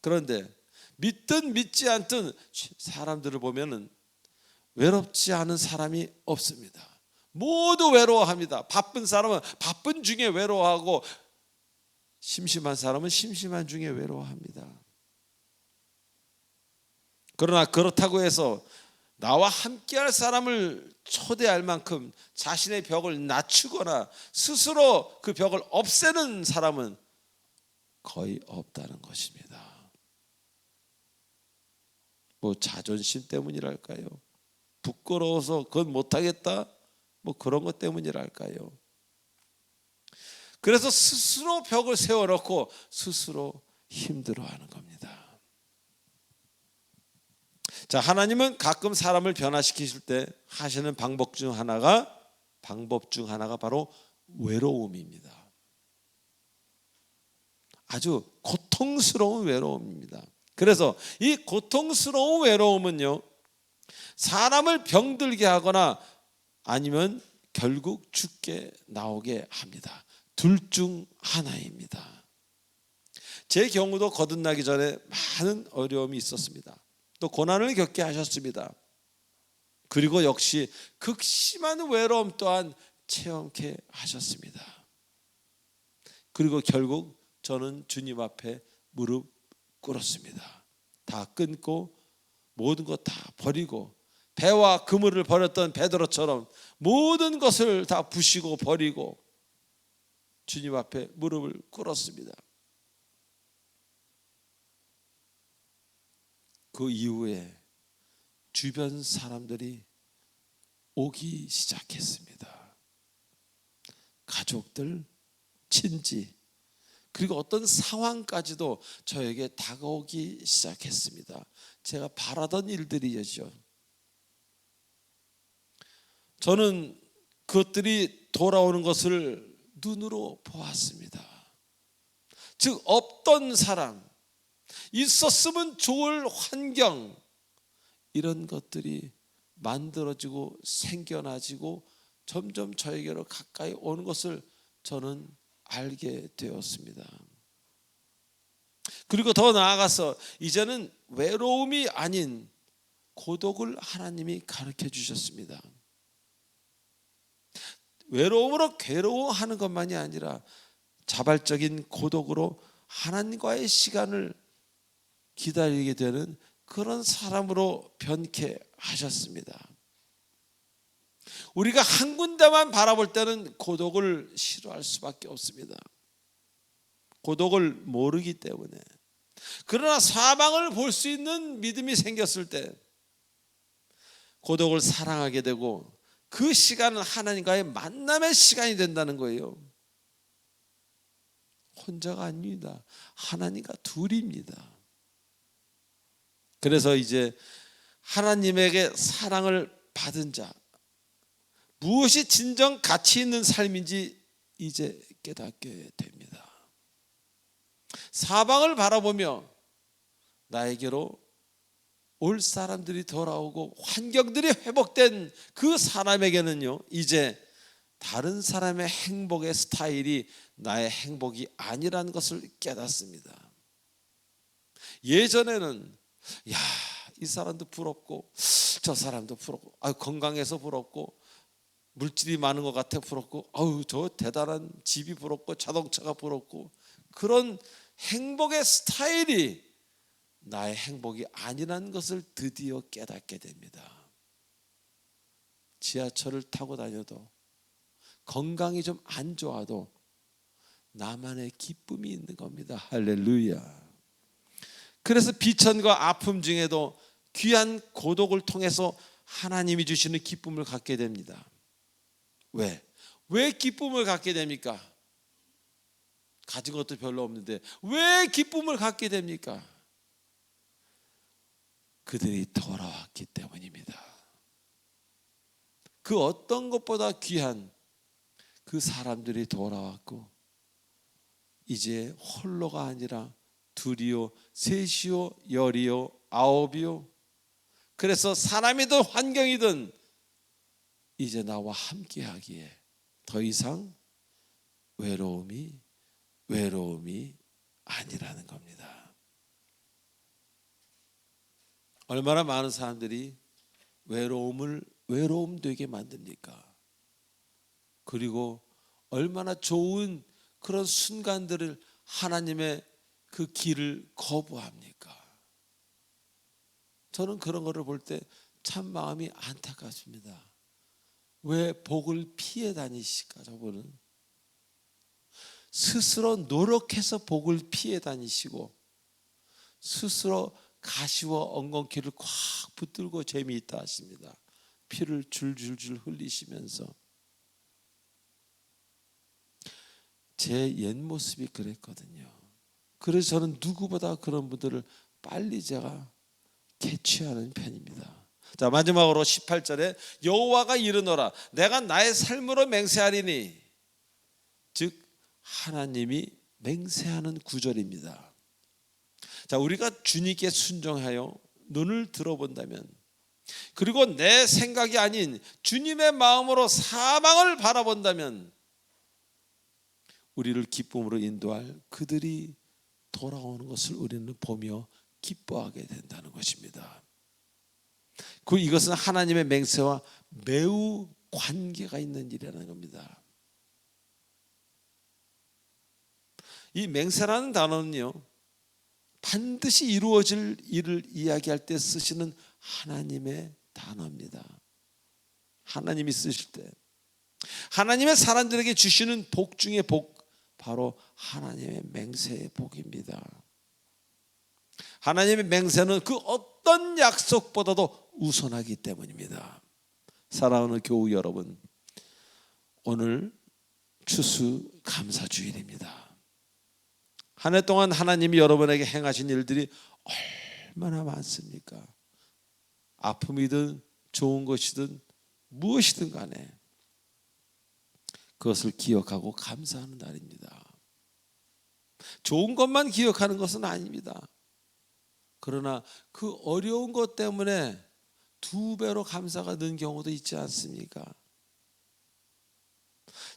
그런데 믿든 믿지 않든 사람들을 보면은 외롭지 않은 사람이 없습니다. 모두 외로워합니다. 바쁜 사람은 바쁜 중에 외로워하고 심심한 사람은 심심한 중에 외로워합니다. 그러나 그렇다고 해서 나와 함께할 사람을 초대할 만큼 자신의 벽을 낮추거나 스스로 그 벽을 없애는 사람은 거의 없다는 것입니다. 뭐 자존심 때문이랄까요? 부끄러워서 그건 못하겠다? 뭐 그런 것 때문이랄까요? 그래서 스스로 벽을 세워놓고 스스로 힘들어하는 겁니다. 자, 하나님은 가끔 사람을 변화시키실 때 하시는 방법 중 하나가 바로 외로움입니다. 아주 고통스러운 외로움입니다. 그래서 이 고통스러운 외로움은요, 사람을 병들게 하거나 아니면 결국 죽게 나오게 합니다. 둘 중 하나입니다. 제 경우도 거듭나기 전에 많은 어려움이 있었습니다. 또 고난을 겪게 하셨습니다. 그리고 역시 극심한 외로움 또한 체험케 하셨습니다. 그리고 결국 저는 주님 앞에 무릎 꿇었습니다. 다 끊고 모든 것 다 버리고 배와 그물을 버렸던 베드로처럼 모든 것을 다 부시고 버리고 주님 앞에 무릎을 꿇었습니다. 그 이후에 주변 사람들이 오기 시작했습니다. 가족들, 친지, 그리고 어떤 상황까지도 저에게 다가오기 시작했습니다. 제가 바라던 일들이었죠. 저는 그것들이 돌아오는 것을 눈으로 보았습니다. 즉, 없던 사람, 있었으면 좋을 환경, 이런 것들이 만들어지고 생겨나지고 점점 저에게로 가까이 오는 것을 저는 알게 되었습니다. 그리고 더 나아가서 이제는 외로움이 아닌 고독을 하나님이 가르쳐 주셨습니다. 외로움으로 괴로워하는 것만이 아니라 자발적인 고독으로 하나님과의 시간을 기다리게 되는 그런 사람으로 변케 하셨습니다. 우리가 한 군데만 바라볼 때는 고독을 싫어할 수밖에 없습니다. 고독을 모르기 때문에. 그러나 사방을 볼 수 있는 믿음이 생겼을 때 고독을 사랑하게 되고 그 시간은 하나님과의 만남의 시간이 된다는 거예요. 혼자가 아닙니다. 하나님과 둘입니다. 그래서 이제 하나님에게 사랑을 받은 자, 무엇이 진정 가치 있는 삶인지 이제 깨닫게 됩니다. 사방을 바라보며 나에게로 올 사람들이 돌아오고 환경들이 회복된 그 사람에게는요, 이제 다른 사람의 행복의 스타일이 나의 행복이 아니라는 것을 깨닫습니다. 예전에는 이 사람도 부럽고 저 사람도 부럽고 건강해서 부럽고 물질이 많은 것 같아 부럽고 저 대단한 집이 부럽고 자동차가 부럽고, 그런 행복의 스타일이 나의 행복이 아니라는 것을 드디어 깨닫게 됩니다. 지하철을 타고 다녀도 건강이 좀 안 좋아도 나만의 기쁨이 있는 겁니다. 할렐루야. 그래서 비천과 아픔 중에도 귀한 고독을 통해서 하나님이 주시는 기쁨을 갖게 됩니다. 왜 기쁨을 갖게 됩니까? 가진 것도 별로 없는데 왜 기쁨을 갖게 됩니까? 그들이 돌아왔기 때문입니다. 그 어떤 것보다 귀한 그 사람들이 돌아왔고, 이제 홀로가 아니라 둘이요, 셋이요, 열이요, 아홉이요. 그래서 사람이든 환경이든 이제 나와 함께하기에 더 이상 외로움이 아니라는 겁니다. 얼마나 많은 사람들이 외로움 되게 만듭니까? 그리고 얼마나 좋은 그런 순간들을 하나님의 그 길을 거부합니까? 저는 그런 거를 볼 때 참 마음이 안타깝습니다. 왜 복을 피해 다니실까? 저분은 스스로 노력해서 복을 피해 다니시고 스스로 가시와 엉겅퀴를 꽉 붙들고 재미있다 하십니다. 피를 줄줄줄 흘리시면서. 제 옛 모습이 그랬거든요. 그래서 저는 누구보다 그런 분들을 빨리 제가 캐치하는 편입니다. 자, 마지막으로 18절에 여호와가 이르노라 내가 나의 삶으로 맹세하리니, 즉 하나님이 맹세하는 구절입니다. 자, 우리가 주님께 순종하여 눈을 들어본다면, 그리고 내 생각이 아닌 주님의 마음으로 사방을 바라본다면 우리를 기쁨으로 인도할 그들이 돌아오는 것을 우리는 보며 기뻐하게 된다는 것입니다. 이것은 하나님의 맹세와 매우 관계가 있는 일이라는 겁니다. 이 맹세라는 단어는요, 반드시 이루어질 일을 이야기할 때 쓰시는 하나님의 단어입니다. 하나님이 쓰실 때 하나님의 사람들에게 주시는 복 중에 복, 바로 하나님의 맹세의 복입니다. 하나님의 맹세는 그 어떤 약속보다도 우선하기 때문입니다. 사랑하는 교우 여러분, 오늘 추수감사주일입니다. 한 해 동안 하나님이 여러분에게 행하신 일들이 얼마나 많습니까? 아픔이든 좋은 것이든 무엇이든 간에 그것을 기억하고 감사하는 날입니다. 좋은 것만 기억하는 것은 아닙니다. 그러나 그 어려운 것 때문에 2배로 감사가 는 경우도 있지 않습니까?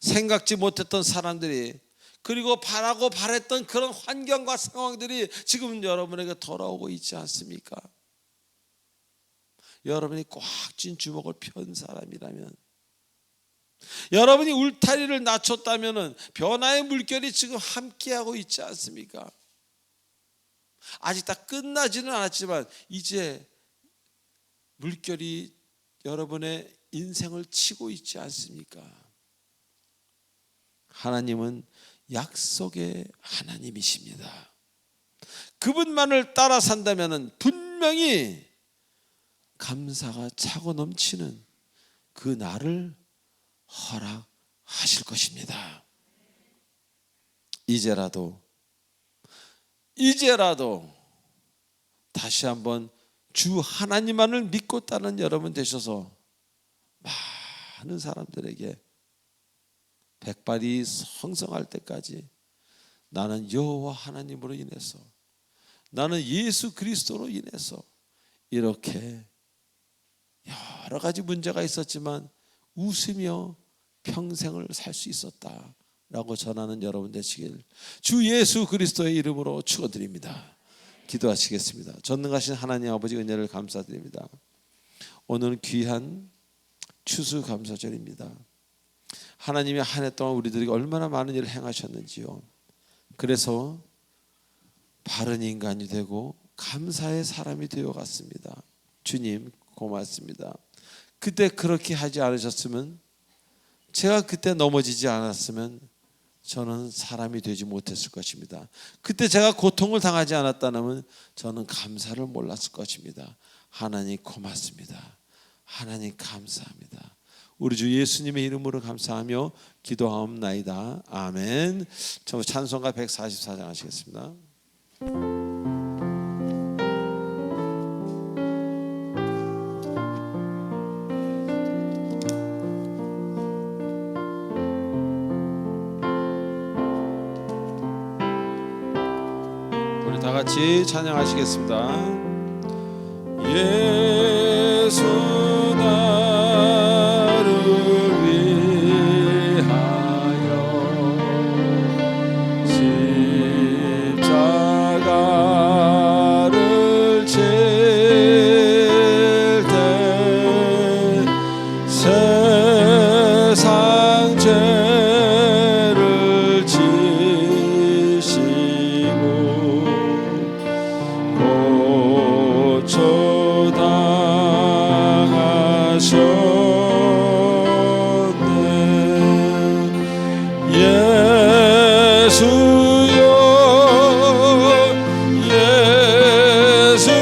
생각지 못했던 사람들이, 그리고 바라고 바랬던 그런 환경과 상황들이 지금 여러분에게 돌아오고 있지 않습니까? 여러분이 꽉 쥔 주먹을 편 사람이라면, 여러분이 울타리를 낮췄다면 변화의 물결이 지금 함께하고 있지 않습니까? 아직 다 끝나지는 않았지만 이제 물결이 여러분의 인생을 치고 있지 않습니까? 하나님은 약속의 하나님이십니다. 그분만을 따라 산다면 분명히 감사가 차고 넘치는 그 날을 허락하실 것입니다. 이제라도 이제라도 다시 한번 주 하나님만을 믿고 따르는 여러분 되셔서 많은 사람들에게 백발이 성성할 때까지 나는 여호와 하나님으로 인해서, 나는 예수 그리스도로 인해서 이렇게 여러 가지 문제가 있었지만 웃으며 평생을 살 수 있었다라고 전하는 여러분 되시길 주 예수 그리스도의 이름으로 축원드립니다. 기도하시겠습니다. 전능하신 하나님 아버지 은혜를 감사드립니다. 오늘은 귀한 추수감사절입니다. 하나님이 한 해 동안 우리들에게 얼마나 많은 일을 행하셨는지요. 그래서 바른 인간이 되고 감사의 사람이 되어갔습니다. 주님 고맙습니다. 그때 그렇게 하지 않으셨으면, 제가 그때 넘어지지 않았으면 저는 사람이 되지 못했을 것입니다. 그때 제가 고통을 당하지 않았다면 저는 감사를 몰랐을 것입니다. 하나님 고맙습니다. 하나님 감사합니다. 우리 주 예수님의 이름으로 감사하며 기도하옵나이다. 아멘. 찬송가 144장 하시겠습니다. 우리 다 같이 찬양하시겠습니다. 예수 나를 위하여 십자가를 질 때 세상 죄를 지시고 고초당하셨네. 예수여 예수님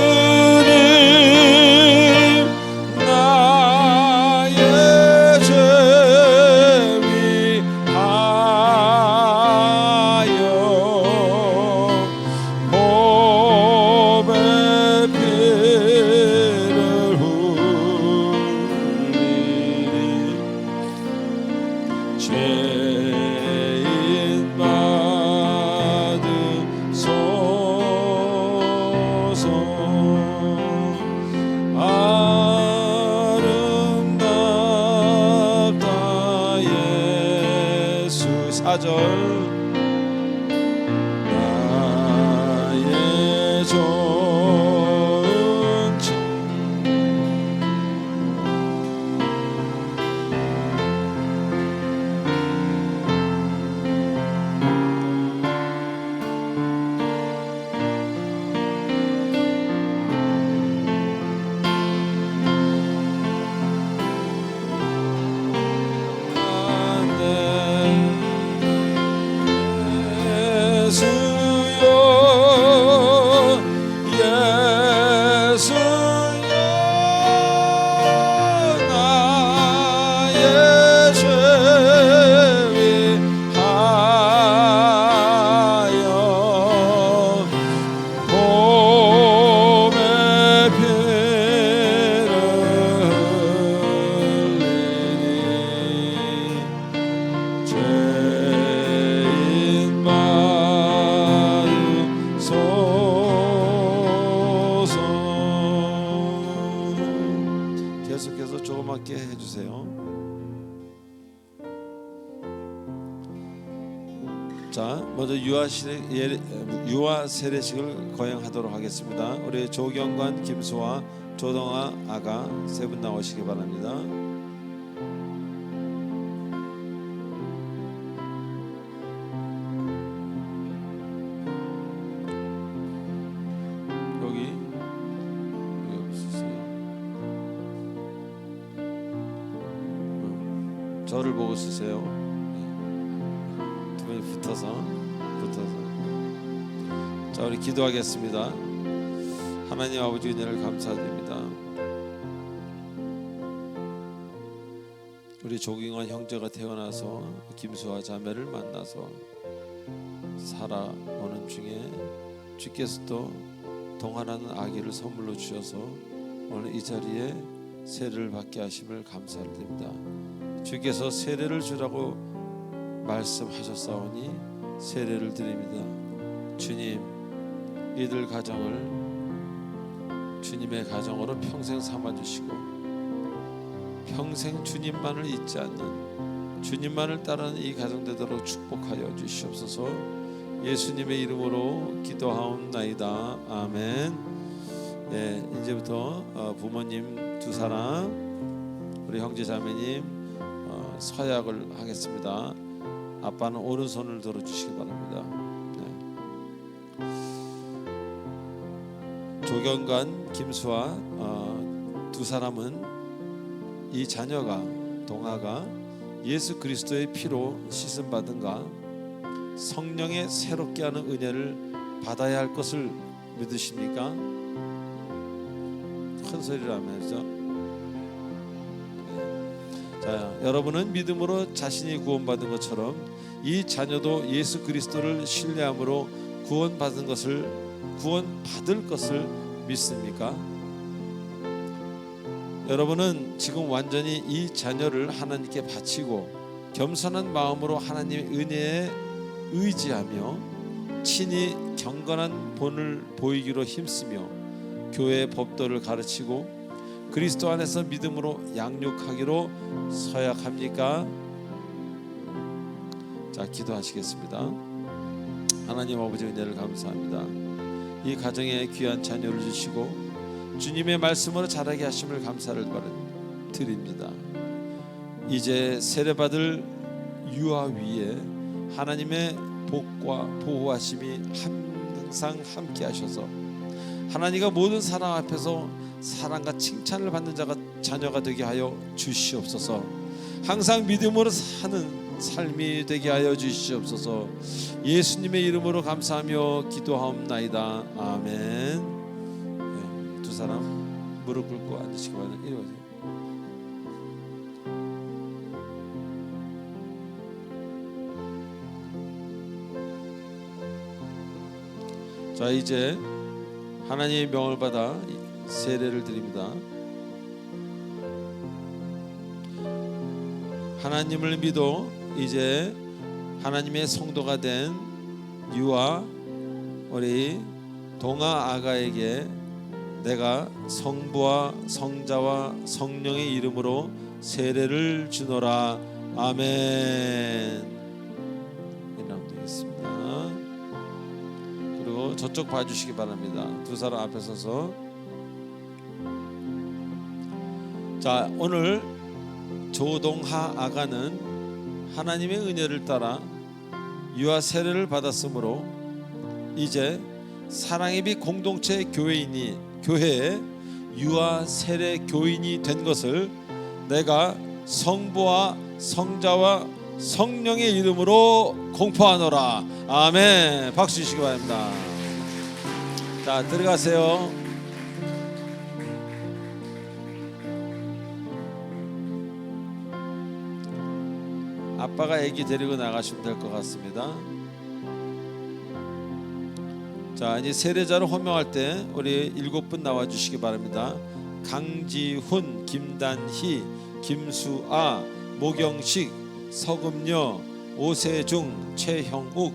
나의 죄 위하여 몸에 피를 흘리니 죄인 받으소서. 아름답다 예수. 4절 나의 좋은 주 계속해서 조그맣게 해주세요. 자, 먼저 유아 세례식을 거행하도록 하겠습니다. 우리 조경관, 김수아, 조동아 아가 세 분 나오시기 바랍니다. 여기 쓰세요. 저를 보고 쓰세요. 두 분이 붙어서. 자, 우리 기도하겠습니다. 하나님 아버지 은혜를 감사드립니다. 우리 조경환 형제가 태어나서 김수아 자매를 만나서 살아오는 중에 주께서 또 동화라는 아기를 선물로 주셔서 오늘 이 자리에 세례를 받게 하심을 감사를 드립니다. 주께서 세례를 주라고 말씀하셨사오니 세례를 드립니다. 주님, 이들 가정을 주님의 가정으로 평생 삼아주시고 평생 주님만을 잊지 않는 주님만을 따르는 이 가정 되도록 축복하여 주시옵소서. 예수님의 이름으로 기도하옵나이다. 아멘. 예, 이제부터 부모님 두 사람, 우리 형제 자매님 서약을 하겠습니다. 아빠는 오른손을 들어주시기 바랍니다. 네. 조경관, 김수아 두 사람은 이 자녀가 동아가 예수 그리스도의 피로 씻음 받은가 성령의 새롭게 하는 은혜를 받아야 할 것을 믿으십니까? 큰 소리로 하면서 자, 여러분은 믿음으로 자신이 구원받은 것처럼 이 자녀도 예수 그리스도를 신뢰함으로 구원받을 것을 믿습니까? 여러분은 지금 완전히 이 자녀를 하나님께 바치고 겸손한 마음으로 하나님의 은혜에 의지하며 친히 경건한 본을 보이기로 힘쓰며 교회의 법도를 가르치고 그리스도 안에서 믿음으로 양육하기로 서약합니까? 자, 기도하시겠습니다. 하나님 아버지 은혜를 감사합니다. 이 가정에 귀한 자녀를 주시고 주님의 말씀으로 자라게 하심을 감사를 드립니다. 이제 세례받을 유아 위에 하나님의 복과 보호하심이 항상 함께 하셔서 하나님과 모든 사람 앞에서 사랑과 칭찬을 받는 자녀가 되게 하여 주시옵소서. 항상 믿음으로 사는 삶이 되게 하여 주시옵소서. 예수님의 이름으로 감사하며 기도하옵나이다. 아멘. 네, 두 사람 무릎 꿇고 앉으시기 바랍니다. 이리 오세요. 자, 이제 하나님의 명을 받아 세례를 드립니다. 하나님을 믿어 이제 하나님의 성도가 된 유아 우리 동아 아가에게 내가 성부와 성자와 성령의 이름으로 세례를 주노라. 아멘. 이라고 되겠습니다. 그리고 저쪽 봐주시기 바랍니다. 두 사람 앞에 서서. 자, 오늘 조동하 아가는 하나님의 은혜를 따라 유아 세례를 받았으므로 이제 사랑의 빛 공동체 교회의 유아 세례 교인이 된 것을 내가 성부와 성자와 성령의 이름으로 공포하노라. 아멘. 박수 주시기 바랍니다. 자, 들어가세요. 아빠가 아기 데리고 나가시면 될 것 같습니다. 자, 이제 세례자를 호명할 때 우리 7분 나와주시기 바랍니다. 강지훈, 김단희, 김수아, 모경식, 서금녀, 오세중, 최형욱.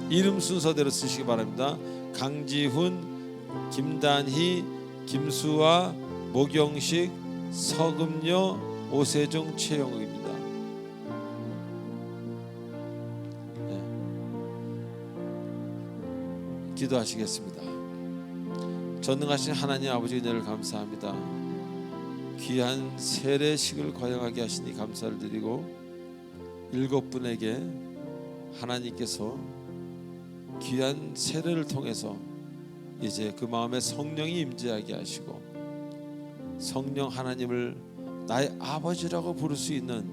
이름 순서대로 쓰시기 바랍니다. 강지훈, 김단희, 김수아, 모경식, 서금녀, 오세종, 최영욱입니다. 네. 기도하시겠습니다. 전능하신 하나님 아버지 은혜를 감사합니다. 귀한 세례식을 거행하게 하시니 감사를 드리고 7분에게 하나님께서 귀한 세례를 통해서 이제 그 마음에 성령이 임재하게 하시고 성령 하나님을 나의 아버지라고 부를 수 있는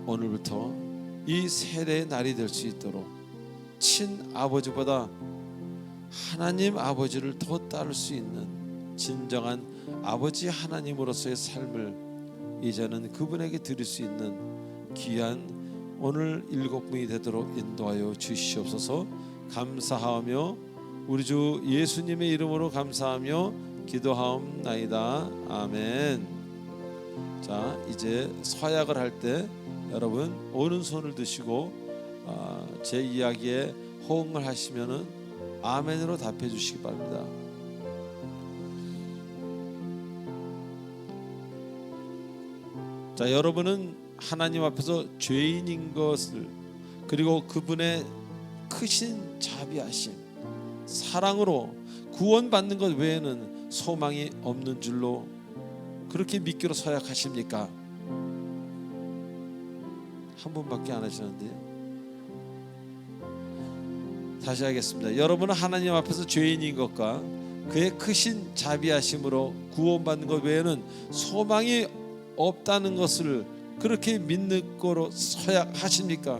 오늘부터 이 세례의 날이 될 수 있도록 친아버지보다 하나님 아버지를 더 따를 수 있는 진정한 아버지 하나님으로서의 삶을 이제는 그분에게 드릴 수 있는 귀한 오늘 7분이 되도록 인도하여 주시옵소서. 감사하며 우리 주 예수님의 이름으로 감사하며 기도하옵나이다. 아멘. 자, 이제 서약을 할 때 여러분 오른손을 드시고 제 이야기에 호응을 하시면은 아멘으로 답해 주시기 바랍니다. 자, 여러분은 하나님 앞에서 죄인인 것을, 그리고 그분의 크신 자비하심, 사랑으로 구원받는 것 외에는 소망이 없는 줄로 그렇게 믿기로 서약하십니까? 한 분밖에 안 하시는데요. 다시 하겠습니다. 여러분은 하나님 앞에서 죄인인 것과 그의 크신 자비하심으로 구원받는 것 외에는 소망이 없다는 것을 그렇게 믿는 거로 서약하십니까?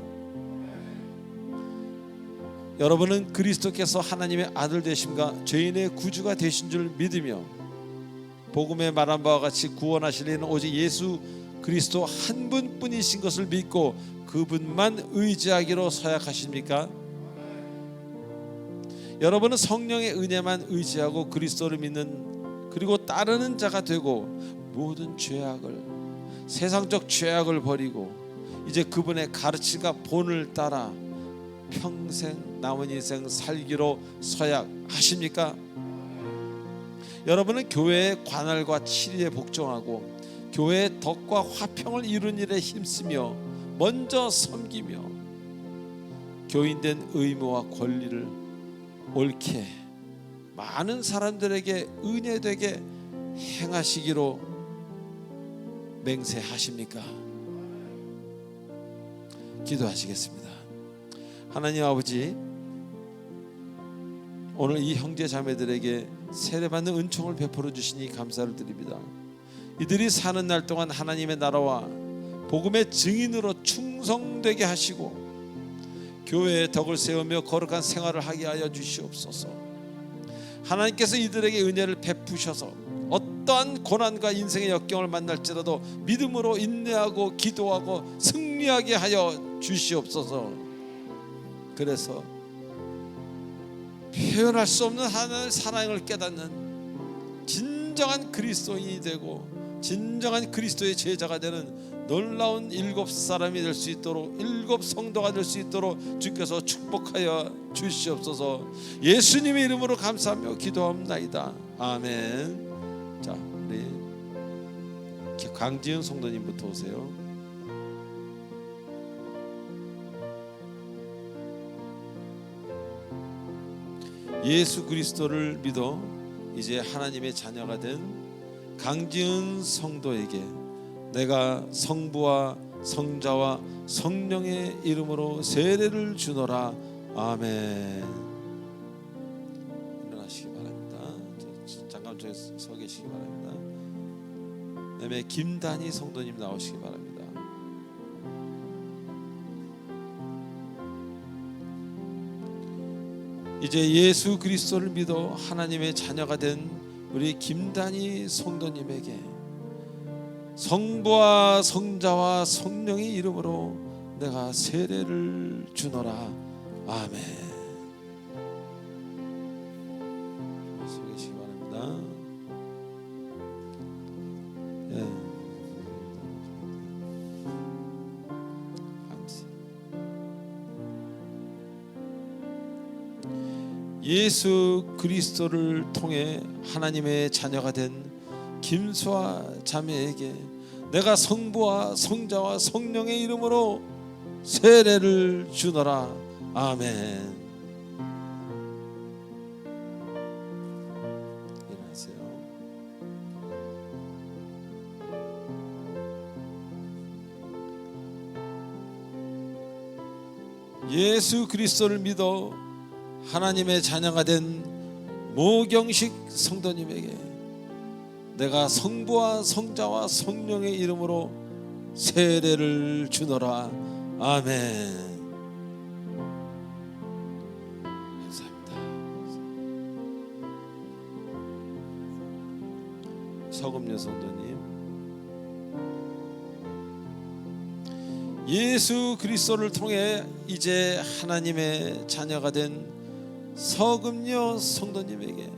여러분은 그리스도께서 하나님의 아들 되심과 죄인의 구주가 되신 줄 믿으며 복음에 말한 바와 같이 구원하실 이는 오직 예수 그리스도 한 분뿐이신 것을 믿고 그분만 의지하기로 서약하십니까? 여러분은 성령의 은혜만 의지하고 그리스도를 믿는, 그리고 따르는 자가 되고 모든 죄악을, 세상적 죄악을 버리고 이제 그분의 가르침과 본을 따라 평생 남은 인생 살기로 서약하십니까? 여러분은 교회의 관할과 치리에 복종하고 교회의 덕과 화평을 이루는 일에 힘쓰며 먼저 섬기며 교인된 의무와 권리를 옳게 많은 사람들에게 은혜되게 행하시기로 맹세하십니까? 기도하시겠습니다. 하나님 아버지, 오늘 이 형제 자매들에게 세례받는 은총을 베풀어 주시니 감사를 드립니다. 이들이 사는 날 동안 하나님의 나라와 복음의 증인으로 충성되게 하시고 교회의 덕을 세우며 거룩한 생활을 하게 하여 주시옵소서. 하나님께서 이들에게 은혜를 베푸셔서 어떠한 고난과 인생의 역경을 만날지라도 믿음으로 인내하고 기도하고 승리하게 하여 주시옵소서. 그래서 표현할 수 없는 하나님의 사랑을 깨닫는 진정한 그리스도인이 되고 진정한 그리스도의 제자가 되는 놀라운 7사람이 될 수 있도록, 7성도가 될 수 있도록 주께서 축복하여 주시옵소서. 예수님의 이름으로 감사하며 기도합나이다. 아멘. 자, 우리 강지은 성도님부터 오세요. 예수 그리스도를 믿어 이제 하나님의 자녀가 된 강지은 성도에게 내가 성부와 성자와 성령의 이름으로 세례를 주노라. 아멘. 일어나시기 바랍니다. 잠깐 저기 서 계시기 바랍니다. 그다음에 김단희 성도님 나오시기 바랍니다. 이제 예수 그리스도를 믿어 하나님의 자녀가 된 우리 김단희 성도님에게 성부와 성자와 성령의 이름으로 내가 세례를 주노라. 아멘. 서 계시기 바랍니다. 예수 그리스도를 통해 하나님의 자녀가 된 김수아 자매에게 내가 성부와 성자와 성령의 이름으로 세례를 주노라. 아멘. 일어나세요. 예수 그리스도를 믿어 하나님의 자녀가 된 모경식 성도님에게 내가 성부와 성자와 성령의 이름으로 세례를 주노라. 아멘. 감사합니다. 서금여 성도님, 예수 그리스도를 통해 이제 하나님의 자녀가 된 서금녀 성도님에게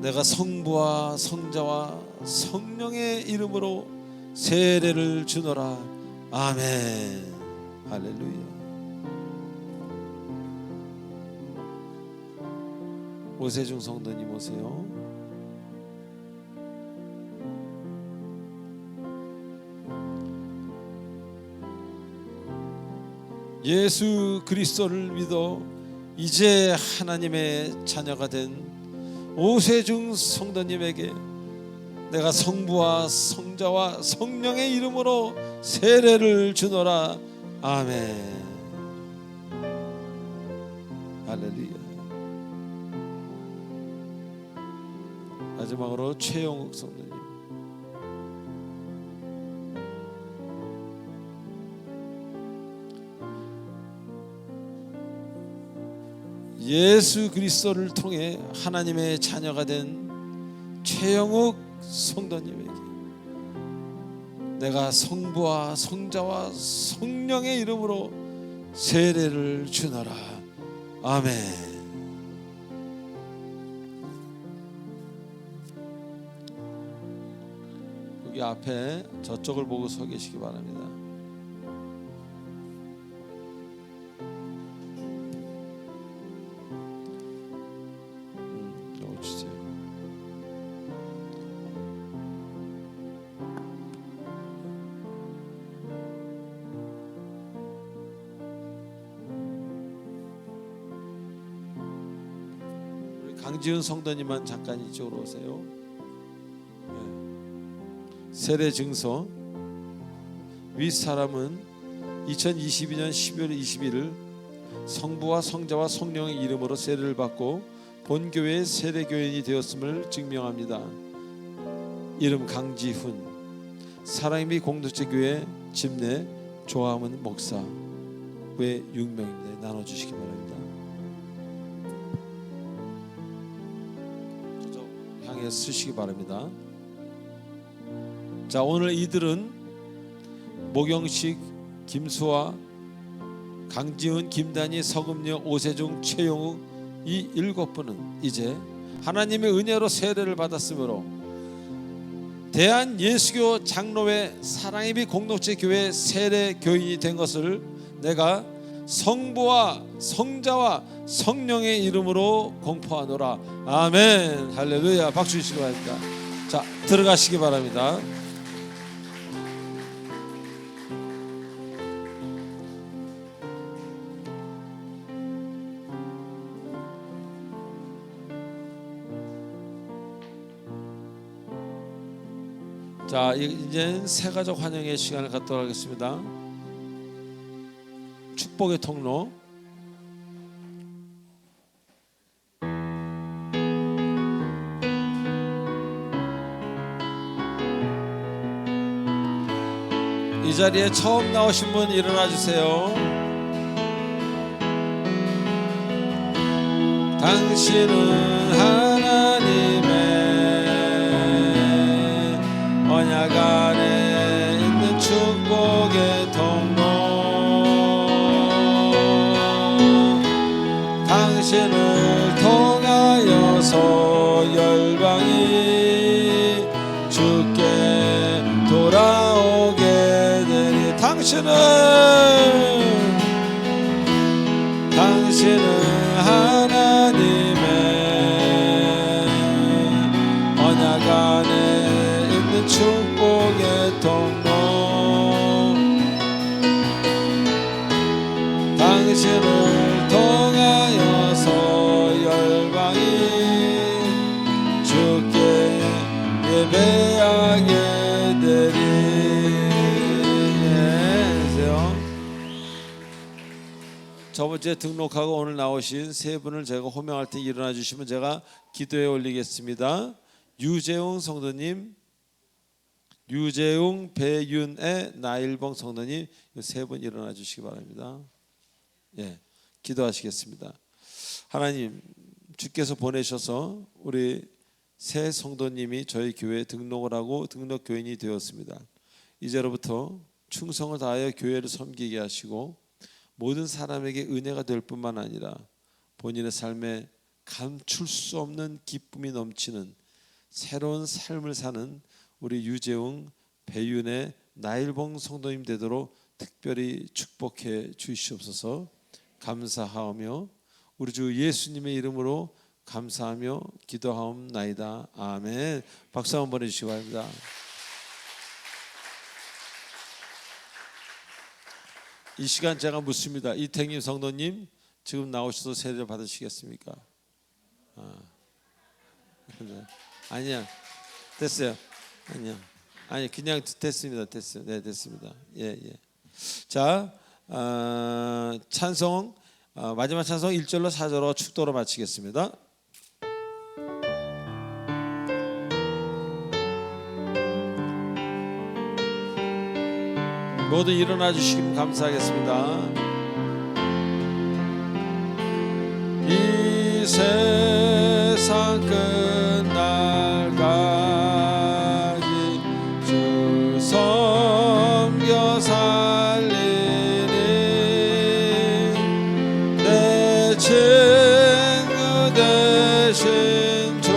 내가 성부와 성자와 성령의 이름으로 세례를 주노라. 아멘. 할렐루야. 오세중 성도님 오세요. 예수 그리스도를 믿어 이제 하나님의 자녀가 된 오세중 성도님에게 내가 성부와 성자와 성령의 이름으로 세례를 주노라. 아멘. 할렐루야. 마지막으로 최영욱 성도님. 예수 그리스도를 통해 하나님의 자녀가 된 최영욱 성도님에게 내가 성부와 성자와 성령의 이름으로 세례를 주노라. 아멘. 여기 앞에 저쪽을 보고 서 계시기 바랍니다. 주세요. 우리 강지훈 성도님만 잠깐 이쪽으로 오세요. 세례 증서. 윗사람은 2022년 12월 21일 성부와 성자와 성령의 이름으로 세례를 받고 본교회의 세례교인이 되었음을 증명합니다. 이름 강지훈. 사랑의 공동체 교회 집내 조화문 목사. 외 6명입니다. 나눠주시기 바랍니다. 저쪽 향해 쓰시기 바랍니다. 자, 오늘 이들은 모경식, 김수아, 강지훈, 김단희, 서금녀, 오세중, 최영욱 이 7분은 이제 하나님의 은혜로 세례를 받았으므로 대한예수교 장로회 사랑의 빛 공동체 교회 세례 교인이 된 것을 내가 성부와 성자와 성령의 이름으로 공포하노라. 아멘. 할렐루야. 박수 주시기 바랍니다. 자, 들어가시기 바랍니다. 자, 이제 새가족 환영의 시간을 갖도록 하겠습니다. 축복의 통로. 이 자리에 처음 나오신 분 일어나 주세요. 당신은 하나님의 언약 안에 있는 축복의 통로. 당신을 통하여서 열방이 주께 돌아오게 되리. 당신은 하나님의 언약 안에 있는 축복의 통로. 당신을 통하여서 열방이 주께 예배하게 되리. 저번 주에 등록하고 오늘 나오신 세 분을 제가 호명할 때 일어나 주시면 제가 기도에 올리겠습니다. 유재웅 성도님, 유재웅, 배윤애, 나일봉 성도님, 세 분 일어나 주시기 바랍니다. 예, 기도하시겠습니다. 하나님, 주께서 보내셔서 우리 새 성도님이 저희 교회에 등록을 하고 등록 교인이 되었습니다. 이제로부터 충성을 다하여 교회를 섬기게 하시고 모든 사람에게 은혜가 될 뿐만 아니라 본인의 삶에 감출 수 없는 기쁨이 넘치는 새로운 삶을 사는 우리 유재웅, 배윤의, 나일봉 성도님 되도록 특별히 축복해 주시옵소서. 감사하며 우리 주 예수님의 이름으로 감사하며 기도하옵나이다. 아멘. 박수 한번 보내주시기 바랍니다. 이 시간 제가 묻습니다. 이택님 성도님 지금 나오셔서 세례를 받으시겠습니까? 아니야, 됐어요. 아니야, 아니 그냥 됐습니다. 됐어요. 네, 됐습니다. 예. 자, 찬송 마지막 찬송 1절로 4절로 축도로 마치겠습니다. 모두 일어나 주시기를 감사하겠습니다. 이 세상 끝날까지 주 섬겨 살리니 내 친구 되신 주여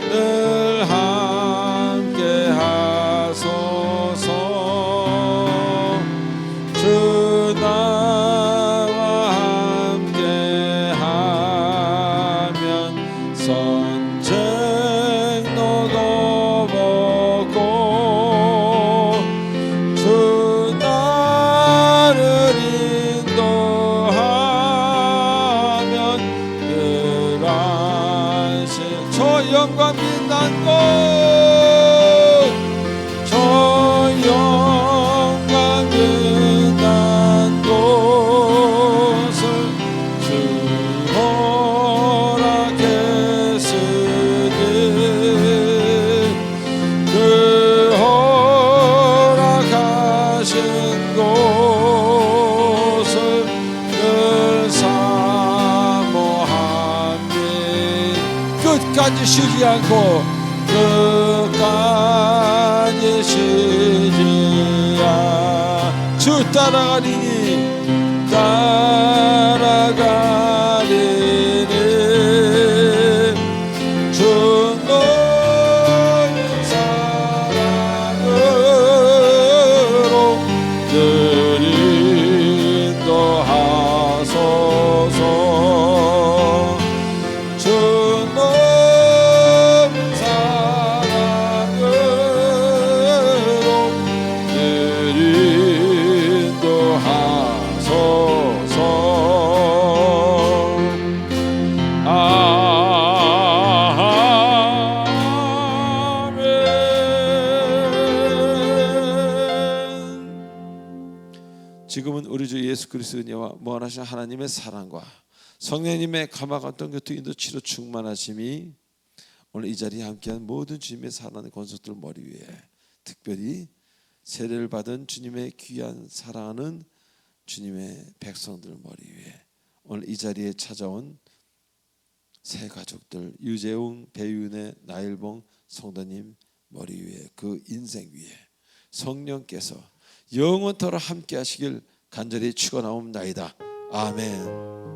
늘 함께 하소서. 주 나와 함께 하면 선쟁로도 벗고 주 나를 인도하면 늘 안식 저 영광 빛난 곳 저 영광 빛난 곳을 주 허락했으니 그 허락하신 곳을 늘 사모하니 끝까지 쉬지 않고 끝까지 쉬지 주 따라가리니 따라가리니 주 너의 사랑으로 늘 인도하소서. 주 너의 사랑으로 늘 인도하소서. 아멘. 지금은 우리 주 예수 그리스도의 은혜와 무한하신 하나님의 사랑과 성령님의 감화감동 교통 인도 치료 충만하심이 오늘 이 자리에 함께한 모든 주님의 사랑하는 권속들 머리 위에 특별히 세례를 받은 주님의 귀한 사랑하는 주님의 백성들 머리 위에 오늘 이 자리에 찾아온 새 가족들 유재웅, 배윤의, 나일봉 성도님 머리 위에 그 인생 위에 성령께서 영원토록 함께 하시길 간절히 축원하옵나이다. 아멘.